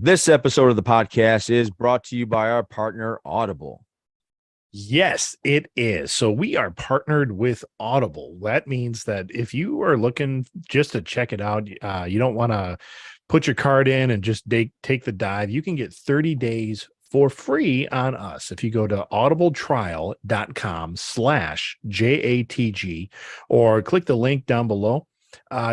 This episode of the podcast is brought to you by our partner, Audible. Yes, it is. So we are partnered with Audible. That means that if you are looking just to check it out, you don't want to put your card in and just take the dive. You can get 30 days for free on us. If you go to audibletrial.com/JATG or click the link down below,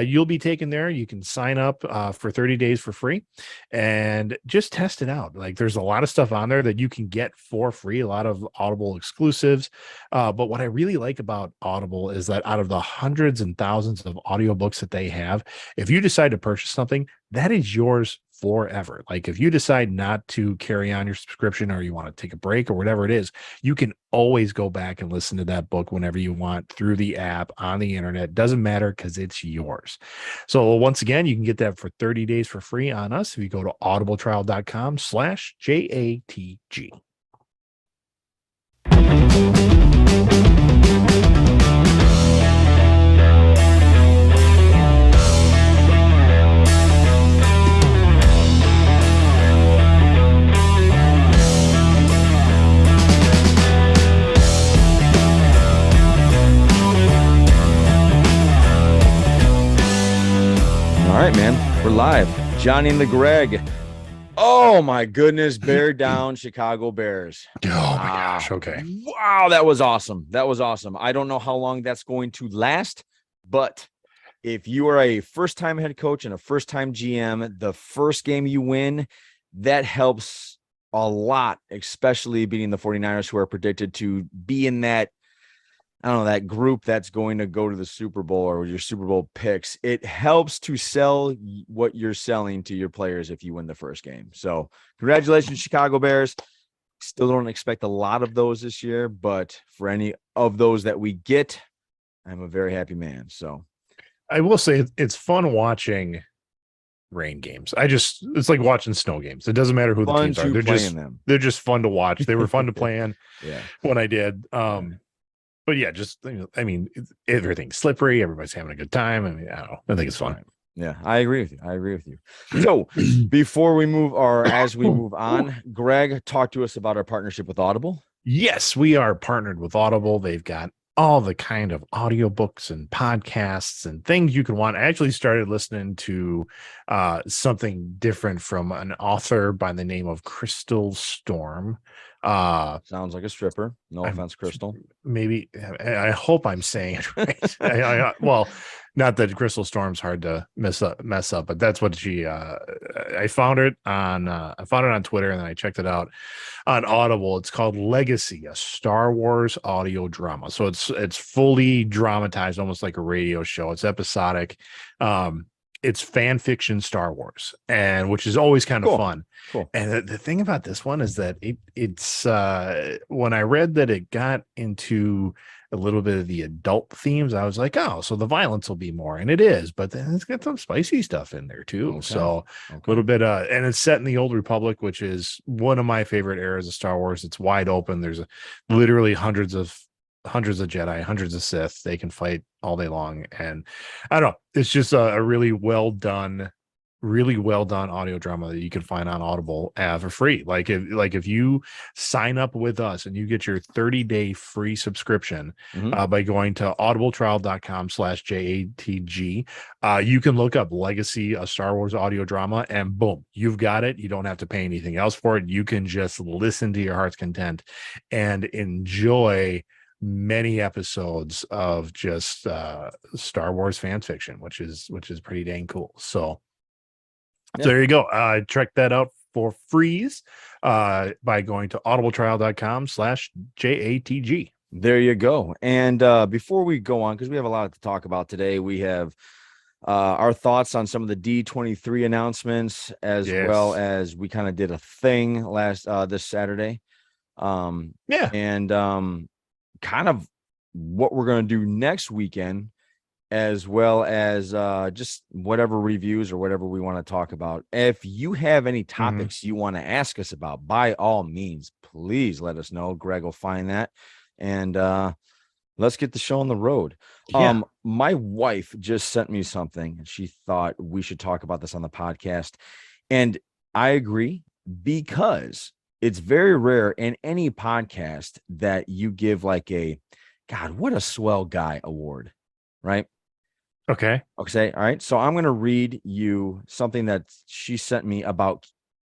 you'll be taken there. You can sign up for 30 days for free and just test it out. Like there's a lot of stuff on there that you can get for free, a lot of Audible exclusives. But what I really like about Audible is that out of the hundreds and thousands of audiobooks that they have, if you decide to purchase something, that is yours forever. Like if you decide not to carry on your subscription or you want to take a break or whatever it is, you can always go back and listen to that book whenever you want through the app on the internet. Doesn't matter because it's yours. So once again, you can get that for 30 days for free on us if you go to audibletrial.com/JATG. All right, man, we're live. Johnny and the Greg. Oh my goodness, bear down, Chicago Bears. Oh my gosh. Okay. Wow, that was awesome. That was awesome. I don't know how long that's going to last, but if you are a first-time head coach and a first-time GM, the first game you win, that helps a lot, especially beating the 49ers, who are predicted to be in that, I don't know, that group that's going to go to the Super Bowl or your Super Bowl picks. It helps to sell what you're selling to your players if you win the first game. So congratulations, Chicago Bears. Still don't expect a lot of those this year, but for any of those that we get, I'm a very happy man. So I will say it's fun watching rain games. It's like watching snow games. It doesn't matter who the fun teams are. to play in them. They're just fun to watch. They were fun to play in Yeah. when I did. But yeah, just, I mean, everything's slippery. Everybody's having a good time. I mean, I don't know. I think it's fun. Right. Yeah, I agree with you. So before we move, or as we move on, Greg, talk to us about our partnership with Audible. Yes, we are partnered with Audible. They've got all the kind of audiobooks and podcasts and things you can want. I actually started listening to something different from an author by the name of Crystal Storm. Sounds like a stripper. No offense, Crystal. Maybe I hope I'm saying it right. Well, not that Crystal Storm's hard to mess up, but that's what she. I found it on Twitter, and then I checked it out on Audible. It's called Legacy, a Star Wars audio drama. So it's fully dramatized, almost like a radio show. It's episodic. It's fan fiction Star Wars, and which is always kind of fun. Cool. And the thing about this one is that it's when I read that it got into a little bit of the adult themes, I was like, oh, so the violence will be more, and it is, but then it's got some spicy stuff in there too. Okay. So a little bit, and it's set in the Old Republic, which is one of my favorite eras of Star Wars. It's wide open. There's literally hundreds of Jedi, hundreds of Sith. They can fight all day long, and I don't know. It's just a really well done audio drama that you can find on Audible for free. Like if you sign up with us and you get your 30-day free subscription by going to audibletrial.com/JATG, you can look up Legacy, a Star Wars audio drama, and boom, you've got it. You don't have to pay anything else for it. You can just listen to your heart's content and enjoy many episodes of just Star Wars fan fiction, which is pretty dang cool. So there you go. Check that out for freeze by going to audibletrial.com/JATG. There you go. And before we go on, because we have a lot to talk about today, we have our thoughts on some of the D23 announcements, as well as we kind of did a thing this Saturday. And kind of what we're going to do next weekend, as well as just whatever reviews or whatever we want to talk about. If you have any topics you want to ask us about, by all means, please let us know. Greg will find that. And let's get the show on the road. My wife just sent me something. She thought we should talk about this on the podcast. And I agree, because it's very rare in any podcast that you give like a God, what a swell guy award, right? Okay. Okay. All right. So I'm going to read you something that she sent me about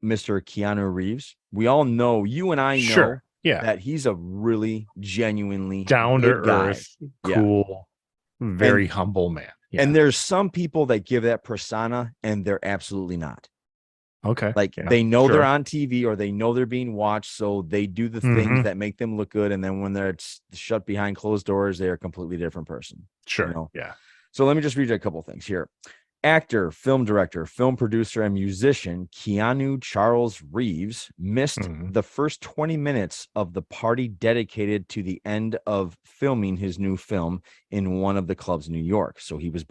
Mr. Keanu Reeves. We all know, you and I know Sure. Yeah. that he's a really genuinely Down to good guy. earth, Yeah. cool, very And humble man. Yeah. and there's some people that give that persona and they're absolutely not. Okay. Like, Yeah. they know they're Sure. on TV or they know they're being watched, so they do the things Hmm. that make them look good, and then when they're shut behind closed doors, they are a completely different person. Sure. Yeah. So let me just read you a couple things here. Actor, film director, film producer, and musician Keanu Charles Reeves missed Mhm. the first 20 minutes of the party dedicated to the end of filming his new film in one of the clubs in New York. So he was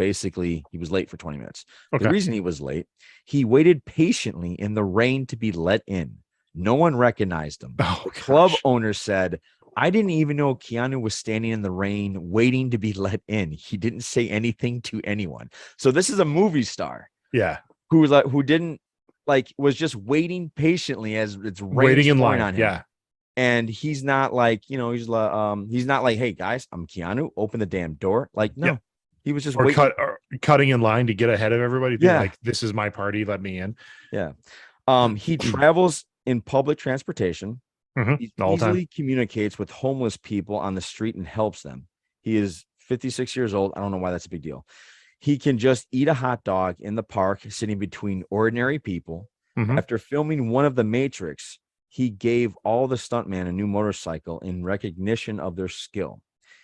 late for 20 minutes. The Okay. reason he was late, he waited patiently in the rain to be let in. No one recognized him. Oh, The club gosh. owner said, I didn't even know Keanu was standing in the rain waiting to be let in. He didn't say anything to anyone. So this is a movie star Yeah. who didn't was just waiting patiently as it's Waiting in pouring line. on him. Yeah. And he's not like, he's not like, hey guys, I'm Keanu, open the damn door. Like, no, Yeah. he was just Or waiting. cutting in line to get ahead of everybody, being Yeah. like, this is my party, let me in. Yeah. He travels in public transportation. He All the time. easily communicates with homeless people on the street and helps them. He is 56 years old. I don't know why that's a big deal. He can just eat a hot dog in the park, sitting between ordinary people. Mhm. After filming one of The Matrix, he gave all the stuntman a new motorcycle in recognition of their skill.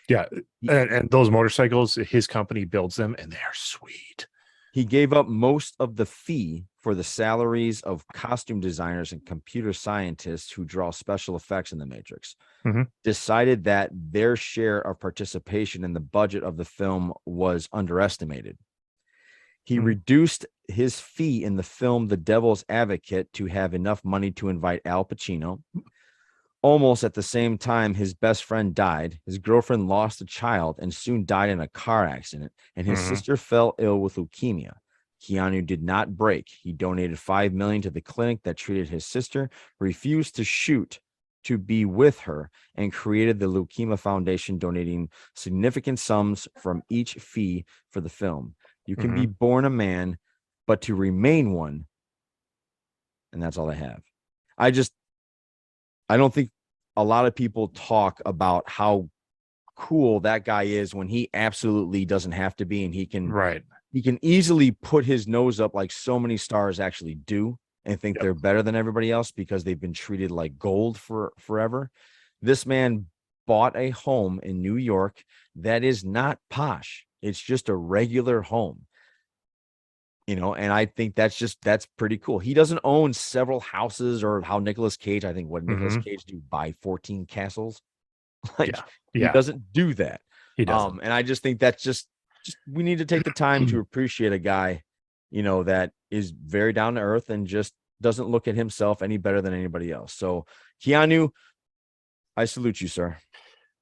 Yeah. He, And those motorcycles, his company builds them and they're sweet. he gave up most of the fee for the salaries of costume designers and computer scientists who draw special effects in The Matrix. Mhm. Decided that their share of participation in the budget of the film was underestimated. He Mhm. reduced his fee in the film The Devil's Advocate to have enough money to invite Al Pacino. Almost at the same time, his best friend died. His girlfriend lost a child and soon died in a car accident, and his Mhm. sister fell ill with leukemia. Keanu did not break. He donated $5 million to the clinic that treated his sister, refused to shoot to be with her, and created the Leukemia Foundation, donating significant sums from each fee for the film. You can be Mhm. born a man, but to remain one, and that's all I have. I don't think a lot of people talk about how cool that guy is when he absolutely doesn't have to be, and Right. he can easily put his nose up like so many stars actually do, and think Yep. they're better than everybody else because they've been treated like gold for forever. This man bought a home in New York that is not posh. It's just a regular home. And I think that's pretty cool. He doesn't own several houses, or how Nicolas Cage, I think, what Nicolas Mhm. Cage do, buy 14 castles. Like, Yeah. he Yeah. doesn't do that. He doesn't. And I just think that's just we need to take the time to appreciate a guy, that is very down to earth and just doesn't look at himself any better than anybody else. So, Keanu, I salute you, sir.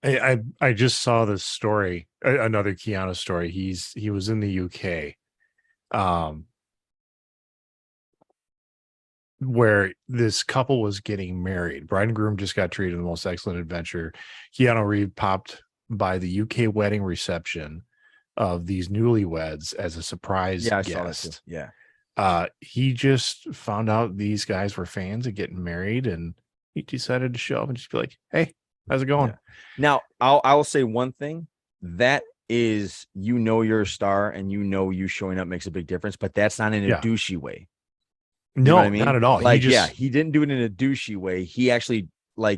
I just saw this story, another Keanu story. He was in the UK, um, where this couple was getting married. Bride and groom just got treated the most excellent adventure. Keanu Reeves popped by the UK wedding reception of these newlyweds as a surprise Yeah, I saw that too. guest. Yeah. He just found out these guys were fans of getting married, and he decided to show up and just be like, "Hey, how's it going?" Yeah. Now, I'll say one thing. That is, you're a star, and you showing up makes a big difference, but that's not in a Yeah. douchey way. You know what No, I mean? not at all. Like, yeah, he didn't do it in a douchey way. He actually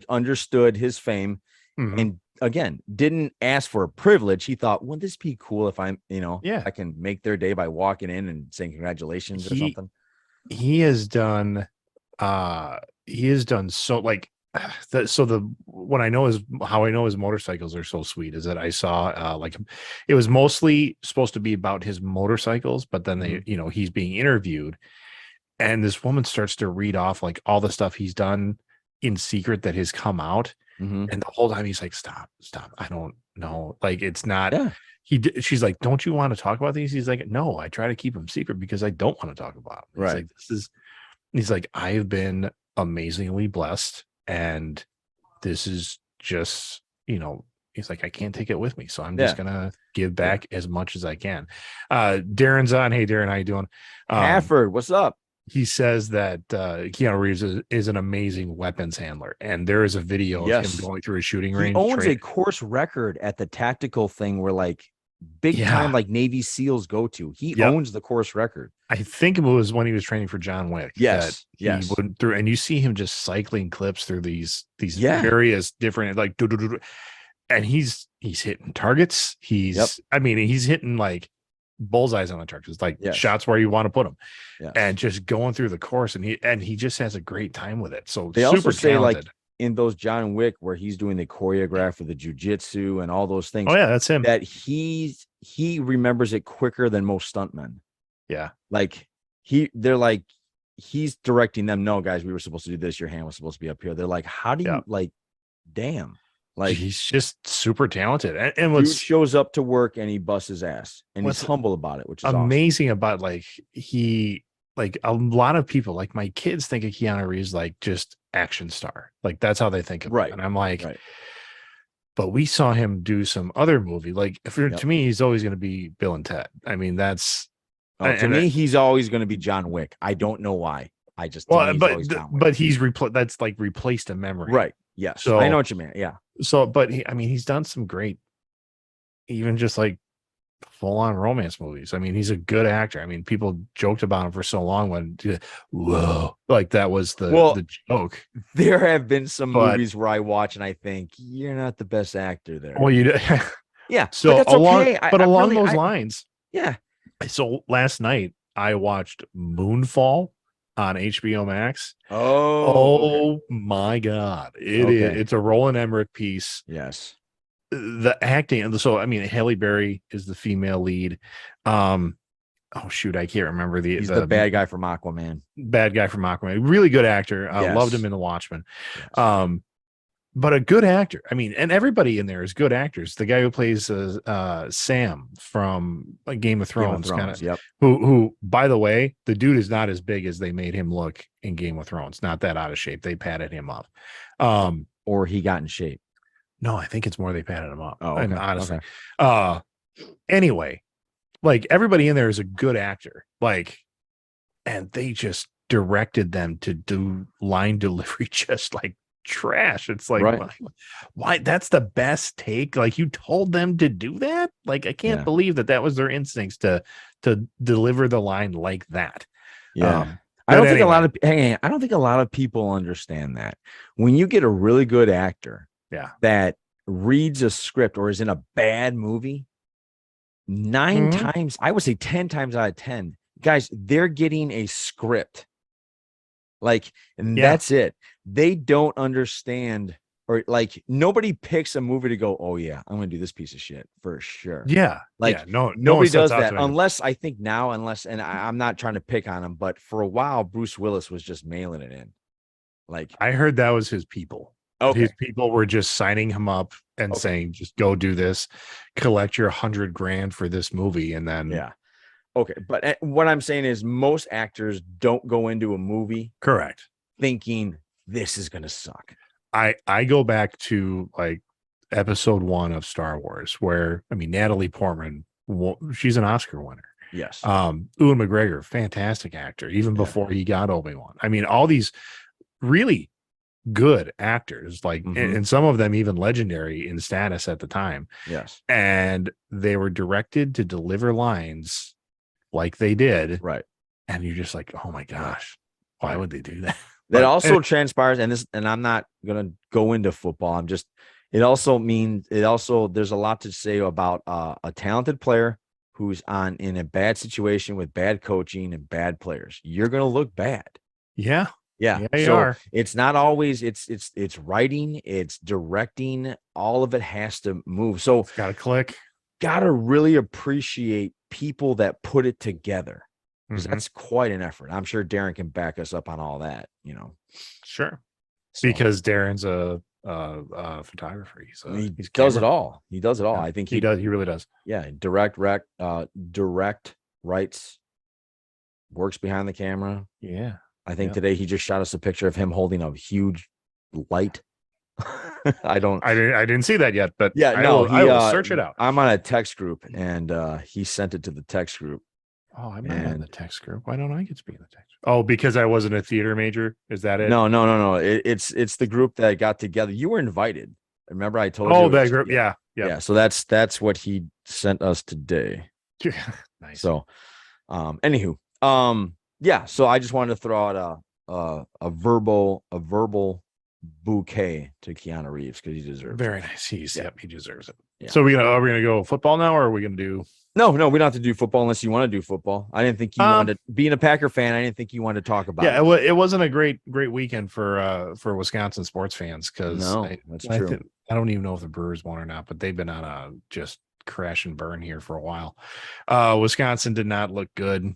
understood his fame, Mhm. and again, didn't ask for a privilege. He thought, wouldn't this be cool if Yeah. I can make their day by walking in and saying congratulations or He something? he has done so, like, that. So the what I know is how I know his motorcycles are so sweet is that I saw like, it was mostly supposed to be about his motorcycles, but then they, he's being interviewed, and this woman starts to read off like all the stuff he's done in secret that has come out. Mm-hmm. And the whole time he's like, stop, I don't know. Like, it's not, Yeah. she's like, don't you want to talk about these? He's like, no, I try to keep them secret because I don't want to talk about them. He's Right. like, this is He's like, I've been amazingly blessed, and this is just, he's like, I can't take it with me, so I'm just Yeah. gonna give Yeah. back as much as I can. Darren's on. Hey, Darren, how you doing? Hafford, what's up? He says that Keanu Reeves is an amazing weapons handler, and there is a video of him Yes. going through a shooting He range. owns a course record at the tactical thing where like big time Yeah. like Navy SEALs go to. He Yep. owns the course record. I think it was when he was training for John Wick that Yes. he Yes. went through, and you see him just cycling clips through these Yeah. various different like and he's hitting targets. Yep. I mean, he's hitting like bullseyes on the targets, like Yes. shots where you want to put them, Yes. and just going through the course, and he just has a great time with it. So They super also say talented. like in those John Wick where he's doing the choreograph of the jujitsu and all those things. Oh yeah, that's him. That he remembers it quicker than most stuntmen. Yeah. Like they're like, he's directing them. No, guys, we were supposed to do this. Your hand was supposed to be up here. They're like, how do you like, damn, like he's just super talented. And dude what's shows up to work and he busts his ass and he's humble about it, which is amazing awesome. about like a lot of people, like my kids think of Keanu Reeves like just action star. Like that's how they think of him. And I'm like, but we saw him do some other movie. Like to me, he's always going to be Bill and Ted. I mean, that's to me, he's always going to be John Wick. I don't know why. I just but he's that's like replaced a memory. Right. Yes. So I know what you mean. Yeah. So, but he's done some great, even just like full on romance movies. I mean, he's a good actor. I mean, people joked about him for so long when, whoa, like that was the joke. There have been some movies where I watch and I think you're not the best actor there. Well, yeah. So but that's okay. Along those lines, yeah. So last night I watched Moonfall on HBO Max. Oh, my God. It's a Roland Emmerich piece. Yes. The acting. So, I mean, Halle Berry is the female lead. Oh shoot. I can't remember he's the bad guy from Aquaman. Really good actor. Loved him in The Watchmen. Yes. But a good actor. I mean, and everybody in there is good actors. The guy who plays Sam from Game of Thrones, who, by the way, the dude is not as big as they made him look in Game of Thrones. Not that out of shape. They padded him up. Or he got in shape. No, I think it's more they padded him up. Oh, okay. And honestly. Anyway, like everybody in there is a good actor. Like, and they just directed them to do line delivery just like trash. It's like, why? That's the best take. Like you told them to do that. Like I can't believe that was their instincts to deliver the line like that. Yeah. I don't think a lot of people understand that when you get a really good actor that reads a script or is in a bad movie, 9 times, I would say 10 times out of 10, guys, they're getting a script. Like, and that's it. They don't understand, or like nobody picks a movie to go, oh yeah, I'm gonna do this piece of shit for sure. Yeah. Like nobody does that unless I think now, and I'm not trying to pick on him, but for a while, Bruce Willis was just mailing it in. Like I heard that was his people. Okay. His people were just signing him up and saying, just go do this, collect your $100,000 for this movie. And then, okay. But what I'm saying is most actors don't go into a movie correct thinking this is going to suck. I go back to like episode 1 of Star Wars, where, I mean, Natalie Portman, she's an Oscar winner. Yes. Ewan McGregor, fantastic actor, even before he got Obi-Wan. I mean, all these really good actors, like, and some of them even legendary in status at the time. Yes. And they were directed to deliver lines like they did. Right. And you're just like, oh my gosh, why would they do that? That also transpires, and I'm not going to go into football. It also there's a lot to say about a talented player who's in a bad situation with bad coaching and bad players. You're going to look bad. Yeah. Yeah. So it's not always it's writing, it's directing, all of it has to move. So it's gotta click. Gotta really appreciate people that put it together. Because that's quite an effort. I'm sure Darren can back us up on all that, Sure. So, because Darren's a photographer. He does it all. He does it all. I think he does. He really does. Yeah. Direct, writes, works behind the camera. Yeah. I think today he just shot us a picture of him holding a huge light. I didn't see that yet, but yeah, I will search it out. I'm on a text group and he sent it to the text group. Oh, I'm not on the text group. Why don't I get to be in the text? Oh, because I wasn't a theater major. Is that it? No. It's the group that got together. You were invited. Remember I told you? Oh, that group. Yeah. So that's what he sent us today. Nice. So, anywho, yeah. So I just wanted to throw out a verbal bouquet to Keanu Reeves because he deserves very it. nice. He deserves it. Yeah. So are we gonna go football now, or are we gonna do? No, we don't have to do football unless you want to do football. I didn't think you wanted to. Being a Packer fan, I didn't think you wanted to talk about it. It wasn't a great weekend for Wisconsin sports fans because that's true. I don't even know if the Brewers won or not, but they've been on a just crash and burn here for a while. Wisconsin did not look good.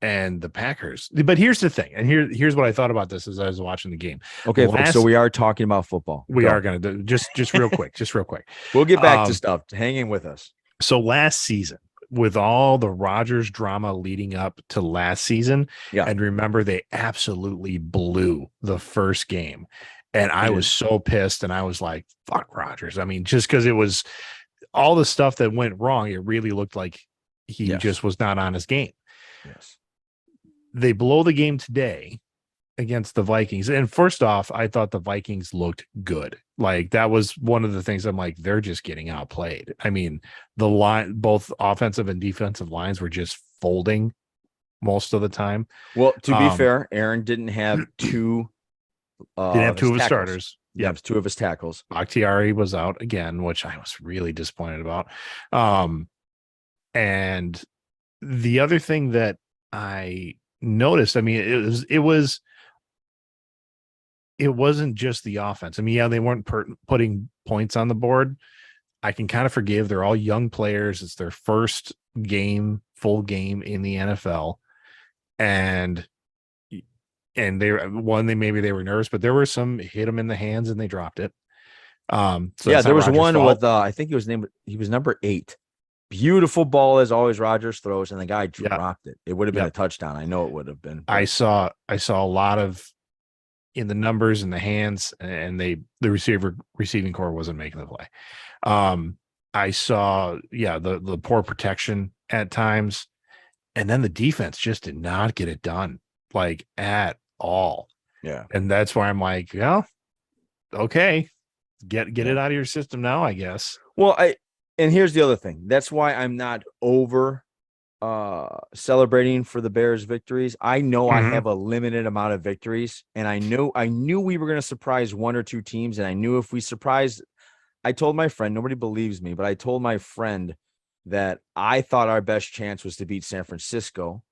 And the Packers. But here's the thing, and here's what I thought about this as I was watching the game. Okay, folks, so we are talking about football. We are going to do just real quick, We'll get back to stuff. Hang in with us. So last season, with all the Rodgers drama leading up to last season, and remember they absolutely blew the first game, and I was so pissed, and I was like, "Fuck Rodgers!" I mean, just because it was all the stuff that went wrong, it really looked like he just was not on his game. Yes. They blow the game today against the Vikings. And first off, I thought the Vikings looked good. Like that was one of the things I'm like, they're just getting outplayed. I mean, the line, both offensive and defensive lines were just folding most of the time. Well, to be fair, Aaron didn't have two of his starters. Yeah, two of his tackles. Bakhtiari was out again, which I was really disappointed about. And the other thing that I noticed, I mean, it wasn't just the offense. I mean, they weren't putting points on the board. I can kind of forgive. They're all young players. It's their first full game in the NFL. And maybe they were nervous, but there were some hit them in the hands and they dropped it. So there was one with I think he was number 8. Beautiful ball as always Rodgers throws, and the guy dropped it. It would have been a touchdown. I know it would have been. I saw a lot of in the numbers in the hands, and the receiving core wasn't making the play. I saw the poor protection at times, and then the defense just did not get it done like at all. Yeah, and that's why I'm like, okay, get it out of your system now, I guess. Well, and here's the other thing. That's why I'm not over celebrating for the Bears victories. I know I have a limited amount of victories, and I knew we were going to surprise one or two teams, and I knew if we surprised, I told my friend, nobody believes me, but I told my friend that I thought our best chance was to beat San Francisco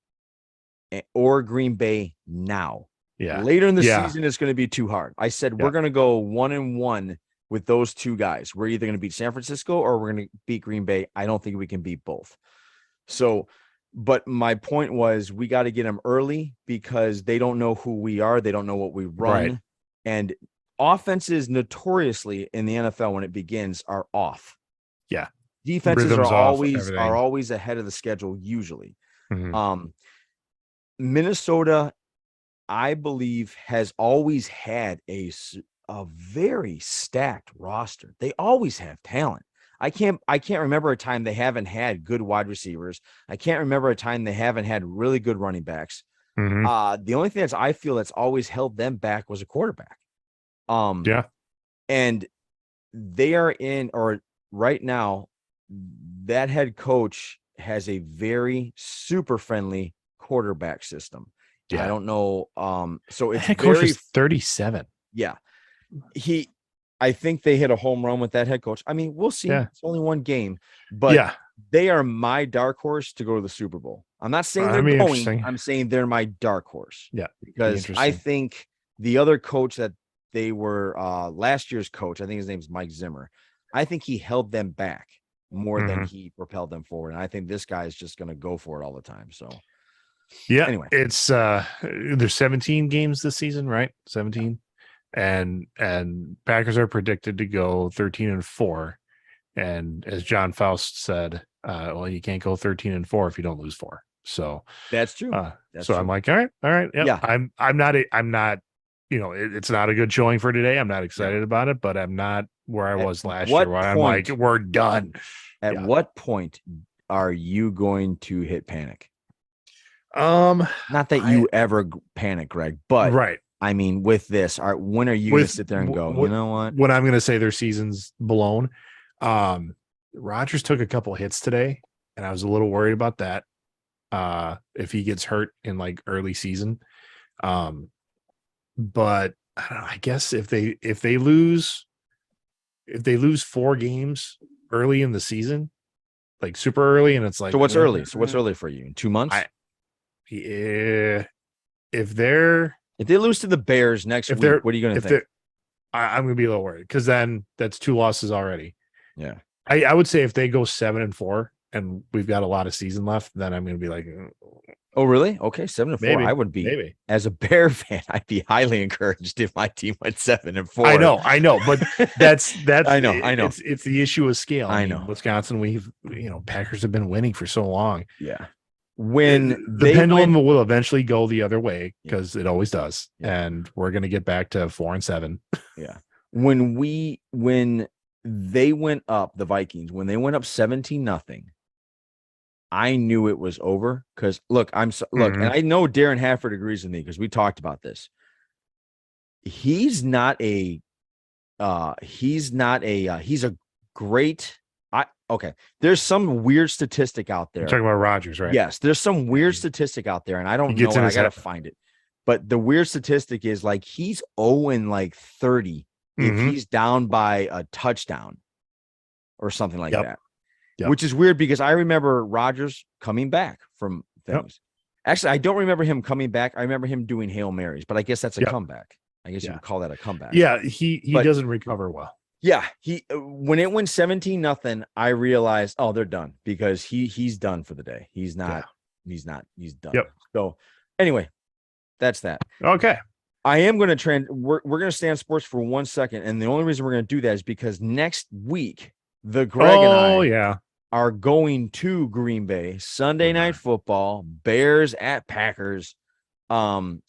or Green Bay now. Yeah. Later in the season, it's going to be too hard. I said, we're going to go 1-1 with those two guys. We're either going to beat San Francisco or we're going to beat Green Bay. I don't think we can beat both. So, but my point was we got to get them early because they don't know who we are. They don't know what we run. Right. And offenses notoriously in the NFL when it begins are off. Yeah. Defenses are always ahead of the schedule usually. Minnesota, I believe, has always had a very stacked roster. They always have talent. I can't remember a time they haven't had good wide receivers. I can't remember a time they haven't had really good running backs. The only thing I feel that's always held them back was a quarterback. And they are right now, that head coach has a very super friendly quarterback system. I don't know. So it's head coach is 37. Yeah. I think they hit a home run with that head coach. I mean, we'll see. It's only one game, but they are my dark horse to go to the Super Bowl. I'm not saying they're going. I'm saying they're my dark horse. Yeah. Because I think the other coach that they were last year's coach, I think his name is Mike Zimmer. I think he held them back more than he propelled them forward. And I think this guy is just going to go for it all the time. So anyway, it's there's 17 games this season, right? 17. And Packers are predicted to go 13-4. And as John Faust said, well, you can't go 13-4 if you don't lose 4. So That's true. That's so true. I'm like, all right, yep. Yeah. I'm not, it's not a good showing for today. I'm not Yeah. excited about it, but I'm not where I At was last year what where I'm like, point? we're done. At Yeah. what point are you going to hit panic? Um, Not that I you ever panic, Greg, but right. I mean, with this, when are you going to With sit there and go, you know what? when I'm going to say their season's blown. Rodgers took a couple hits today, and I was a little worried about that. If he gets hurt in like early season, but I don't know. I guess if they lose 4 games early in the season, like super early, and it's like, So what's early? So what's early for you? In 2 months? I yeah, if they're If they lose to the Bears next if week, they're what are you going to if think? they're I'm gonna be a little worried because then that's 2 losses already. Yeah. I would say if they go 7-4 and we've got a lot of season left, then I'm gonna be like, Oh, really? Okay, 7-4. I would be, maybe. as a Bear fan, I'd be highly encouraged if my team went 7-4. I know, but that's I know. it's the issue of scale. I I mean, know. Wisconsin, Packers have been winning for so long. Yeah. When The they pendulum went, will eventually go the other way because it always does, Yeah. and we're gonna get back to 4-7. yeah, when they went up, the Vikings, when they went up 17-0, I knew it was over because look, and I know Darren Hafford agrees with me because we talked about this. He's a great. Okay. There's some weird statistic out there. You're talking about Rodgers, right? Yes, there's some weird statistic out there, and I don't know it. I gotta find it. But the weird statistic is like he's 0-30 if he's down by a touchdown or something like that. Yep. Which is weird because I remember Rodgers coming back from things. Yep. Actually, I don't remember him coming back. I remember him doing Hail Marys, but I guess that's a comeback. I guess you would call that a comeback. Yeah, he doesn't recover well. Yeah, when it went 17-0, I realized, oh, they're done because he's done for the day. He's done. Yep. So anyway, that's that. Okay. I am going to we're going to stay on sports for 1 second, and the only reason we're going to do that is because next week the Greg and I are going to Green Bay, Sunday Night Football, Bears at Packers.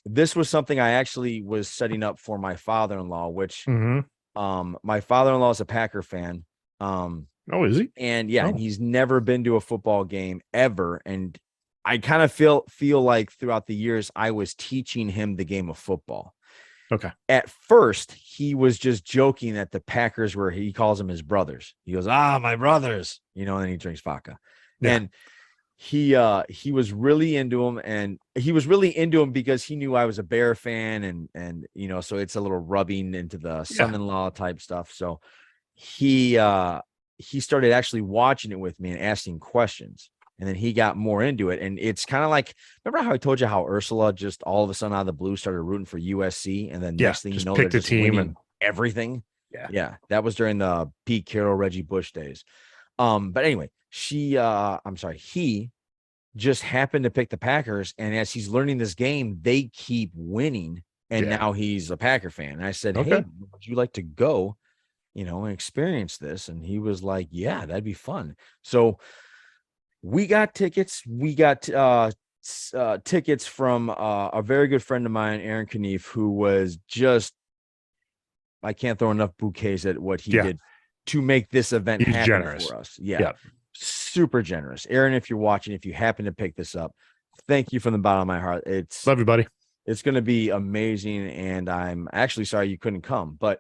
This was something I actually was setting up for my father-in-law, which my father-in-law is a Packer fan. Is he? And and he's never been to a football game ever. And I kind of feel like throughout the years I was teaching him the game of football. Okay. At first, he was just joking that the Packers were, he calls them his brothers. He goes, my brothers, and then he drinks vodka. Yeah. And he was really into him, and he was really into him because he knew I was a Bear fan, and so it's a little rubbing into the son-in-law type stuff. So he started actually watching it with me and asking questions. And then he got more into it. And it's kind of like, remember how I told you how Ursula just all of a sudden out of the blue started rooting for USC? And then next thing you know, they're just winning and everything. Yeah. That was during the Pete Carroll, Reggie Bush days. But anyway, he just happened to pick the Packers. And as he's learning this game, they keep winning. And now he's a Packer fan. And I said, hey, would you like to go, and experience this? And he was like, yeah, that'd be fun. So we got tickets. We got tickets from a very good friend of mine, Aaron Knief, who was just, I can't throw enough bouquets at what he did to make this event happen for us. Yeah. Super generous. Aaron, if you're watching, if you happen to pick this up, thank you from the bottom of my heart. Love you, buddy. It's going to be amazing. And I'm actually sorry you couldn't come, but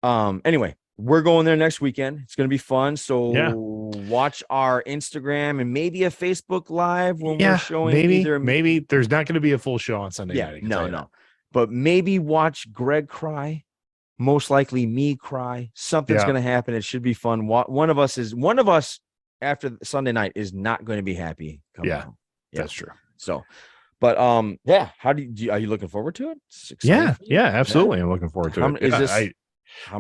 anyway, we're going there next weekend. It's going to be fun. So watch our Instagram and maybe a Facebook Live when we're showing maybe there's not going to be a full show on Sunday night. No. But maybe watch Greg cry. Most likely me cry. Something's going to happen. It should be fun. One of us after Sunday night is not going to be happy. That's true. So, but how are you looking forward to it? Yeah, absolutely. I'm looking forward to it.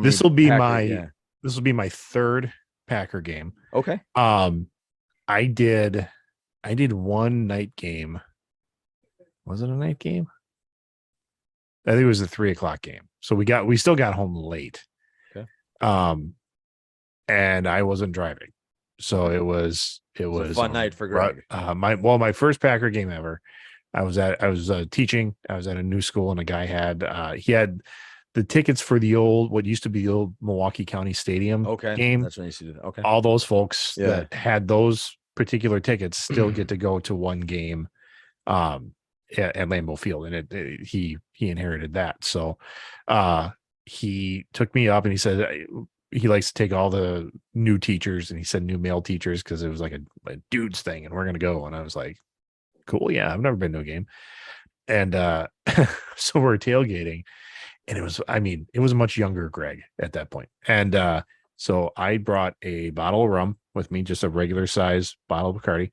This will be my third Packer game. Okay. I did one night game. Was it a night game? I think it was a 3:00 game. So we still got home late. Okay. And I wasn't driving. So it was a was fun night for Greg. my first Packer game ever. I was teaching. I was at a new school, and a guy he had the tickets for what used to be the old Milwaukee County Stadium Okay, game. that's when you used to do that. Okay, All those folks Yeah. that had those particular tickets still get to go to one game at Lambeau Field, and he inherited that. So he took me up, and he said he likes to take all the new teachers, and he said new male teachers because it was like a dudes thing, and we're gonna go. And I was like, cool, yeah, I've never been to a game. And so we're tailgating, and it was a much younger Greg at that point. And so I brought a bottle of rum with me, just a regular size bottle of Bacardi.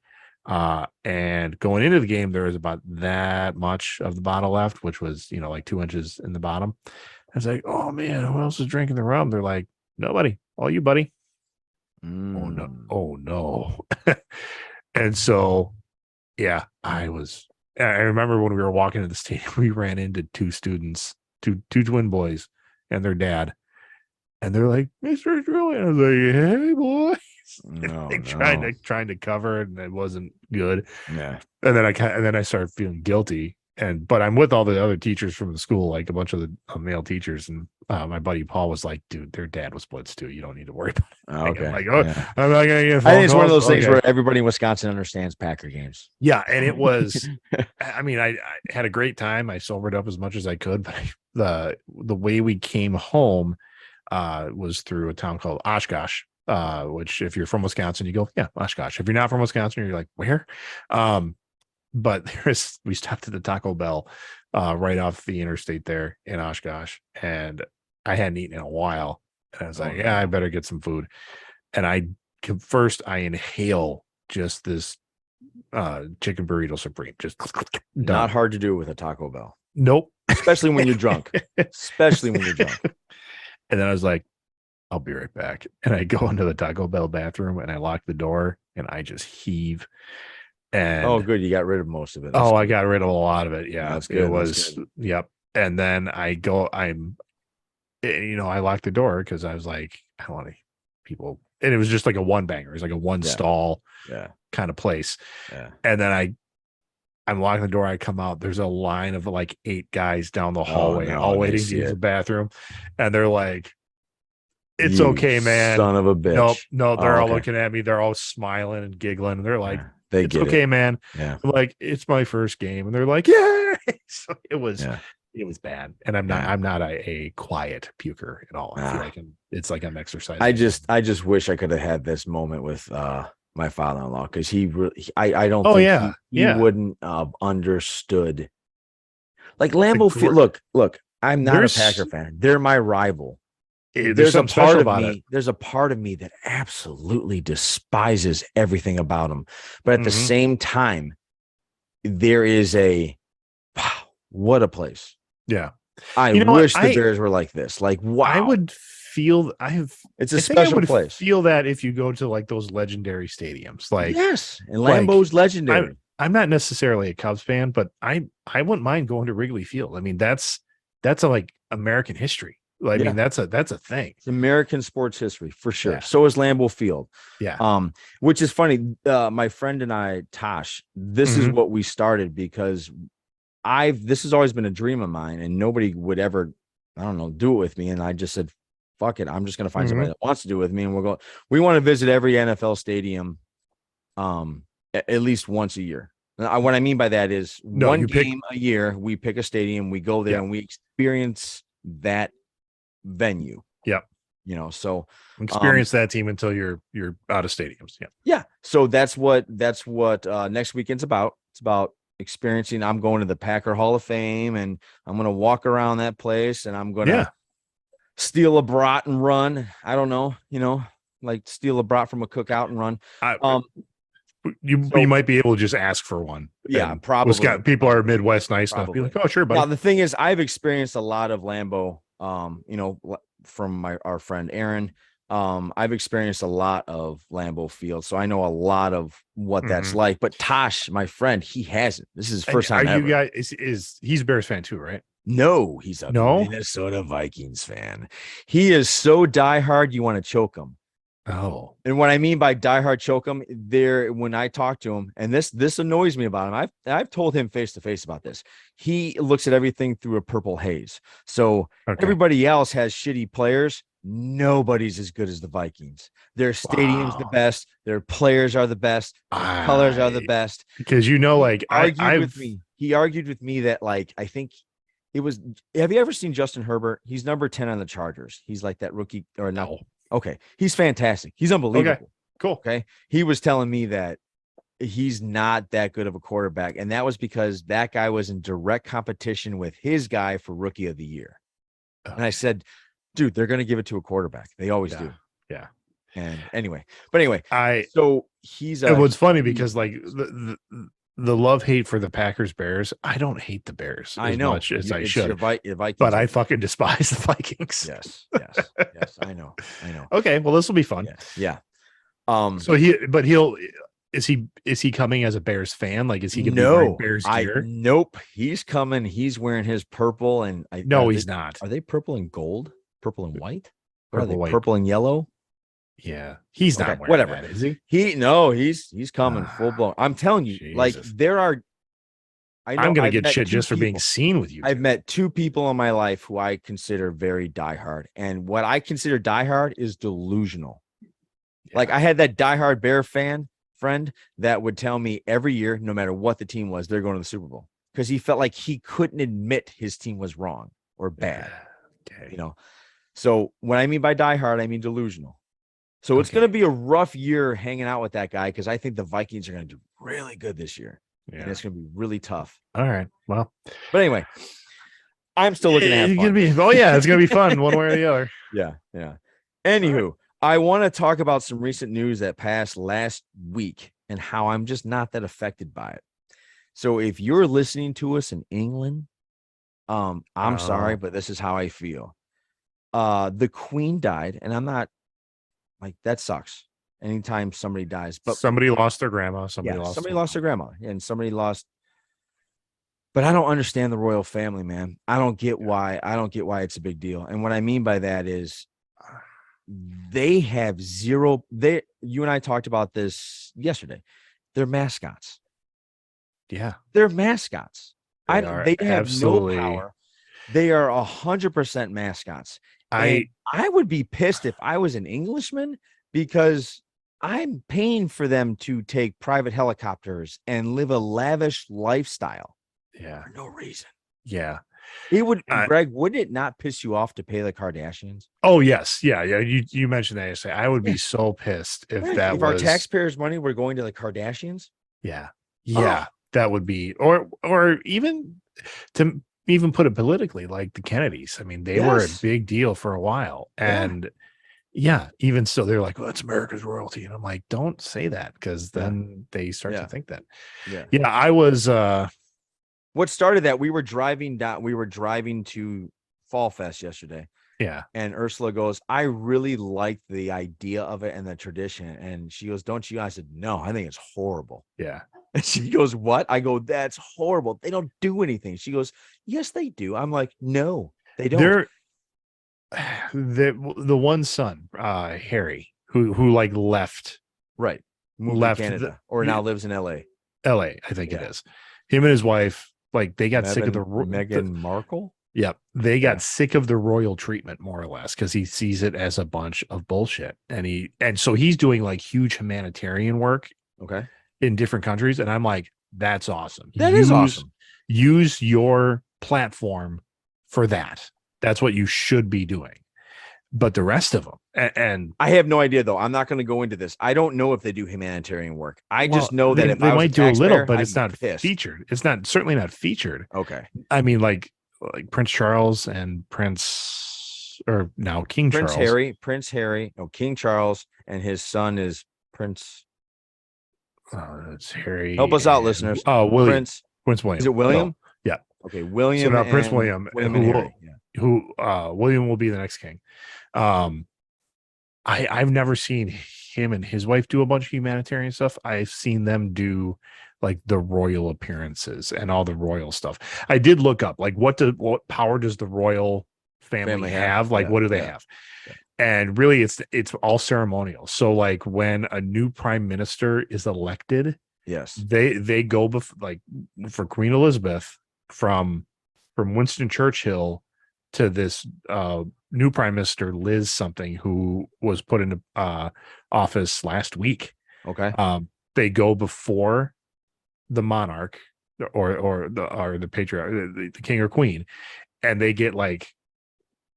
And going into the game, there was about that much of the bottle left, which was, like 2 inches in the bottom. I was like, oh man, who else is drinking the rum? They're like, nobody, all you, buddy. Oh no. And so, yeah, I remember when we were walking to the stadium, we ran into two students, two twin boys and their dad. And they're like, Mr. Julian. I was like, hey, boys. Trying to cover it, and it wasn't good. Yeah. And then I started feeling guilty. But I'm with all the other teachers from the school, like a bunch of the male teachers. And my buddy Paul was like, dude, their dad was blitz too. You don't need to worry about it. Okay. I'm like, oh, yeah. I'm not going to get. I think it's one of those things where everybody in Wisconsin understands Packer games. Yeah. And it was, I had a great time. I sobered up as much as I could, but the way we came home was through a town called Oshkosh, which if you're from Wisconsin, you go, yeah, Oshkosh. If you're not from Wisconsin, you're like, where? But we stopped at the Taco Bell right off the interstate there in Oshkosh, and I hadn't eaten in a while. And I was like, yeah, I better get some food. And I inhale just this chicken burrito supreme. Just not hard to do with a Taco Bell. Nope. Especially when you're drunk. Especially when you're drunk. And then I was like, I'll be right back. And I go into the Taco Bell bathroom, and I lock the door, and I just heave. And good. You got rid of most of it. I got rid of a lot of it. Yeah. That's good. It was, yep. And then I locked the door because I was like, I don't want any people. And it was just like a one banger. It was like a one stall kind of place. Yeah. And then I'm locking the door. I come out. There's a line of like 8 guys down the hallway, all waiting to use the bathroom. And they're like, it's okay, man. Son of a bitch. No, they're all looking at me. They're all smiling and giggling. And they're like, it's okay, man. Yeah. I'm like, it's my first game. And they're like, yeah. So it was bad. And I'm not a quiet puker at all. I feel like I'm exercising. I just wish I could have had this moment with my father-in-law, because he don't think he wouldn't have understood. Like Lambeau Field. Look, I'm not a Packer fan. They're my rival. There's a part of me that absolutely despises everything about them. But at the same time, there is wow, what a place. Yeah. I wish the Bears were like this. Like, wow. I would feel it's a special place. Feel that if you go to like those legendary stadiums. Like, yes, and Lambeau's legendary. I'm not necessarily a Cubs fan, but I wouldn't mind going to Wrigley Field. I mean, that's a like American history. I mean, that's a thing. It's American sports history for sure. Yeah. So is Lambeau Field. Yeah. Which is funny. My friend and I, Tosh, this is what we started because this has always been a dream of mine, and nobody would ever, I don't know, do it with me. And I just said, fuck it. I'm just going to find somebody that wants to do it with me. And we want to visit every NFL stadium, at least once a year. Now, what I mean by that is one game a year, we pick a stadium, we go there and we experience that venue. Yep. So experience that team until you're out of stadiums. Yeah. Yeah. So that's what next weekend's about. It's about experiencing. I'm going to the Packer Hall of Fame, and I'm going to walk around that place, and I'm going to steal a brat and run. I don't know, like steal a brat from a cookout and run. You might be able to just ask for one. Yeah, probably. People are Midwest nice enough. Be like, oh, sure, buddy. Now, the thing is, I've experienced a lot of Lambeau, from our friend Aaron. I've experienced a lot of Lambeau Field, so I know a lot of what that's like. But Tosh, my friend, he hasn't. This is his first time ever. You guys, he's a Bears fan too, right? No, he's a Minnesota Vikings fan. He is so diehard, you want to choke him. Oh, And what I mean by diehard choke him, there when I talk to him, and this annoys me about him. I've told him face to face about this. He looks at everything through a purple haze. So okay. everybody else has shitty players. Nobody's as good as the Vikings. Their stadium's the Wow. best. Their players are the best. Their colors are the I best. because He like argued I've with me. He argued with me that like I think it was. Have you ever seen Justin Herbert? He's number 10 on the Chargers. He's like that rookie or not. no. Okay, he's fantastic. He's Okay, unbelievable. cool. Okay. He was telling me that he's not that good of a quarterback. And that was because that guy was in direct competition with his guy for rookie of the year. And I said, dude, they're going to give it to a quarterback. They always do. Yeah. And anyway, I so he's it was funny because like the love hate for the Packers Bears, I don't hate the Bears as much as I should. Vikings, but I fucking despise the Vikings. Yes. I know. Okay, well, this will be fun. Yeah. So is he coming as a Bears fan? Like, is he gonna be wearing Bears gear? Nope. He's coming. He's wearing his purple and he's not. Are they purple and gold? Purple and white? Or Purple, are they white. Purple and yellow? Yeah, he's not wearing whatever. that, is he? He's coming full blown. I'm telling you, Jesus. like there are. I'm gonna get shit just for being seen with you. I've met two people in my life who I consider very diehard, and what I consider diehard is delusional. Yeah. Like I had that diehard Bear fan friend that would tell me every year, no matter what the team was, they're going to the Super Bowl because he felt like he couldn't admit his team was wrong or bad. Okay. You know, so when I mean by diehard, I mean delusional. So it's going to be a rough year hanging out with that guy because I think the Vikings are going to do really good this year. Yeah. And it's going to be really tough. All right. Well, but anyway, I'm still looking at it. It's going to be fun one way or the other. Yeah. Anywho, I want to talk about some recent news that passed last week and how I'm just not that affected by it. So if you're listening to us in England, I'm sorry, but this is how I feel. The Queen died, and I'm not like that sucks. Anytime somebody dies, but somebody lost their grandma, somebody lost their grandma, and somebody lost. But I don't understand the royal family, man. I don't get why it's a big deal. And what I mean by that is they have zero. You and I talked about this yesterday. They're mascots. Yeah, they're mascots. They have absolutely no power. They are 100% mascots. I would be pissed if I was an Englishman because I'm paying for them to take private helicopters and live a lavish lifestyle. Yeah. For no reason. Yeah. It would, Greg, wouldn't it not piss you off to pay the Kardashians? Oh, yes. Yeah. You mentioned that yesterday. I would be so pissed if our taxpayers' money were going to the Kardashians. Yeah. Yeah. That would be, or even to even put it politically, like the Kennedys. I mean, they were a big deal for a while. And even still, they're like, well, it's America's royalty. And I'm like, don't say that because then they start to think that. Yeah. I was what started that, we were driving to Fall Fest yesterday. Yeah. And Ursula goes, I really like the idea of it and the tradition. And she goes, don't you? I said, no, I think it's horrible. Yeah. And she goes, what? I go, that's horrible. They don't do anything. She goes, yes, they do. I'm like, no, they don't. The one son, Harry, who like left Canada or now lives in LA, I think it is. Him and his wife, like they got sick of Meghan Markle. Yep. They got sick of the royal treatment more or less because he sees it as a bunch of bullshit. And so he's doing like huge humanitarian work. Okay. In different countries. And I'm like, that's awesome. That is awesome. Use your platform for that. That's what you should be doing. But the rest of them, and I have no idea though. I'm not going to go into this. I don't know if they do humanitarian work. I just know that if they might do a little, but it's not featured. It's not certainly not featured. Okay. I mean, like Prince Charles and King Charles. Prince Harry. No, King Charles, and his son is Prince. It's Harry. Help us out, listeners. William. Prince William. Is it William? No. Yeah. Okay, William. So now Prince William, Harry. William will be the next king. I've never seen him and his wife do a bunch of humanitarian stuff. I've seen them do like the royal appearances and all the royal stuff. I did look up like what power does the royal family have? Like, what do they have? Yeah. And really, it's all ceremonial. So, like, when a new prime minister is elected, Yes. they go like for Queen Elizabeth from Winston Churchill to this new prime minister Liz something who was put into office last week. Okay. They go before the monarch or the patriarch, the king or queen, and they get like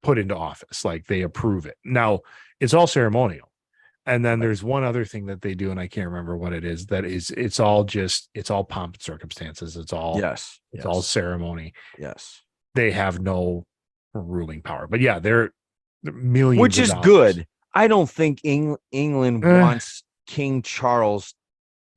put into office, like they approve it. Now it's all ceremonial. And then there's one other thing that they do, and I can't remember what it is. That is, it's all pomp and circumstances. It's all all ceremony. Yes. They have no ruling power. But yeah, they're millions, which is good. I don't think England wants King Charles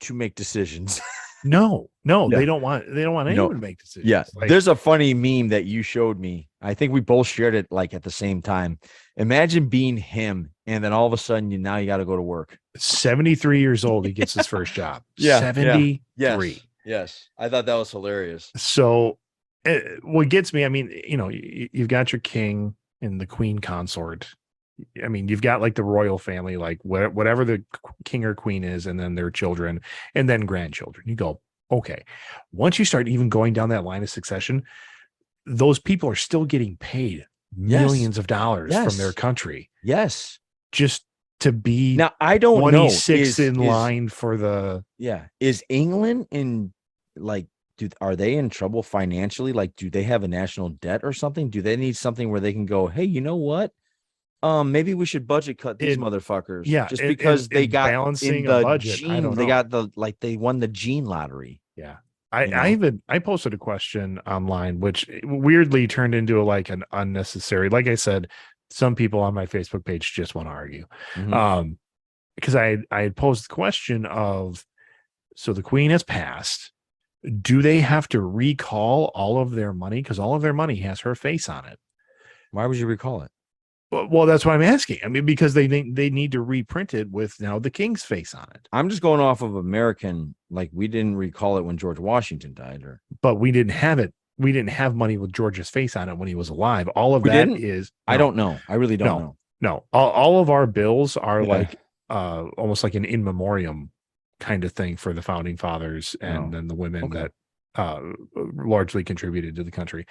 to make decisions. No, Yeah. they don't want anyone to make decisions. Yeah. Like, there's a funny meme that you showed me. I think we both shared it like at the same time. Imagine being him, and then all of a sudden you got to go to work. 73 years old, he gets his first job. Yeah. 73. Yes. I thought that was hilarious. So what gets me, I mean, you've got your king and the queen consort. I mean, you've got like the royal family, like whatever the king or queen is, and then their children, and then grandchildren. You go, okay. Once you start even going down that line of succession, those people are still getting paid millions of dollars from their country. Yes. Just to be now, I don't 26 in line for the. Yeah. Is England in like, are they in trouble financially? Like, do they have a national debt or something? Do they need something where they can go, hey, you know what? Maybe we should budget cut these motherfuckers. Yeah, just because they got balancing in the a budget. gene, I don't know. they got they won the gene lottery. Yeah. I posted a question online, which weirdly turned into like an unnecessary. Like I said, some people on my Facebook page just want to argue. Mm-hmm. Because I had posed the question of, so the queen has passed. Do they have to recall all of their money? Because all of their money has her face on it. Why would you recall it? Well, that's what I'm asking. I mean, because they need to reprint it with now the king's face on it. I'm just going off of American, like we didn't recall it when George Washington died, but we didn't have it. We didn't have money with George's face on it when he was alive. All of that is. I don't know. I really don't know. No, all of our bills are like almost like an in memoriam kind of thing for the founding fathers and then the women that largely contributed to the country.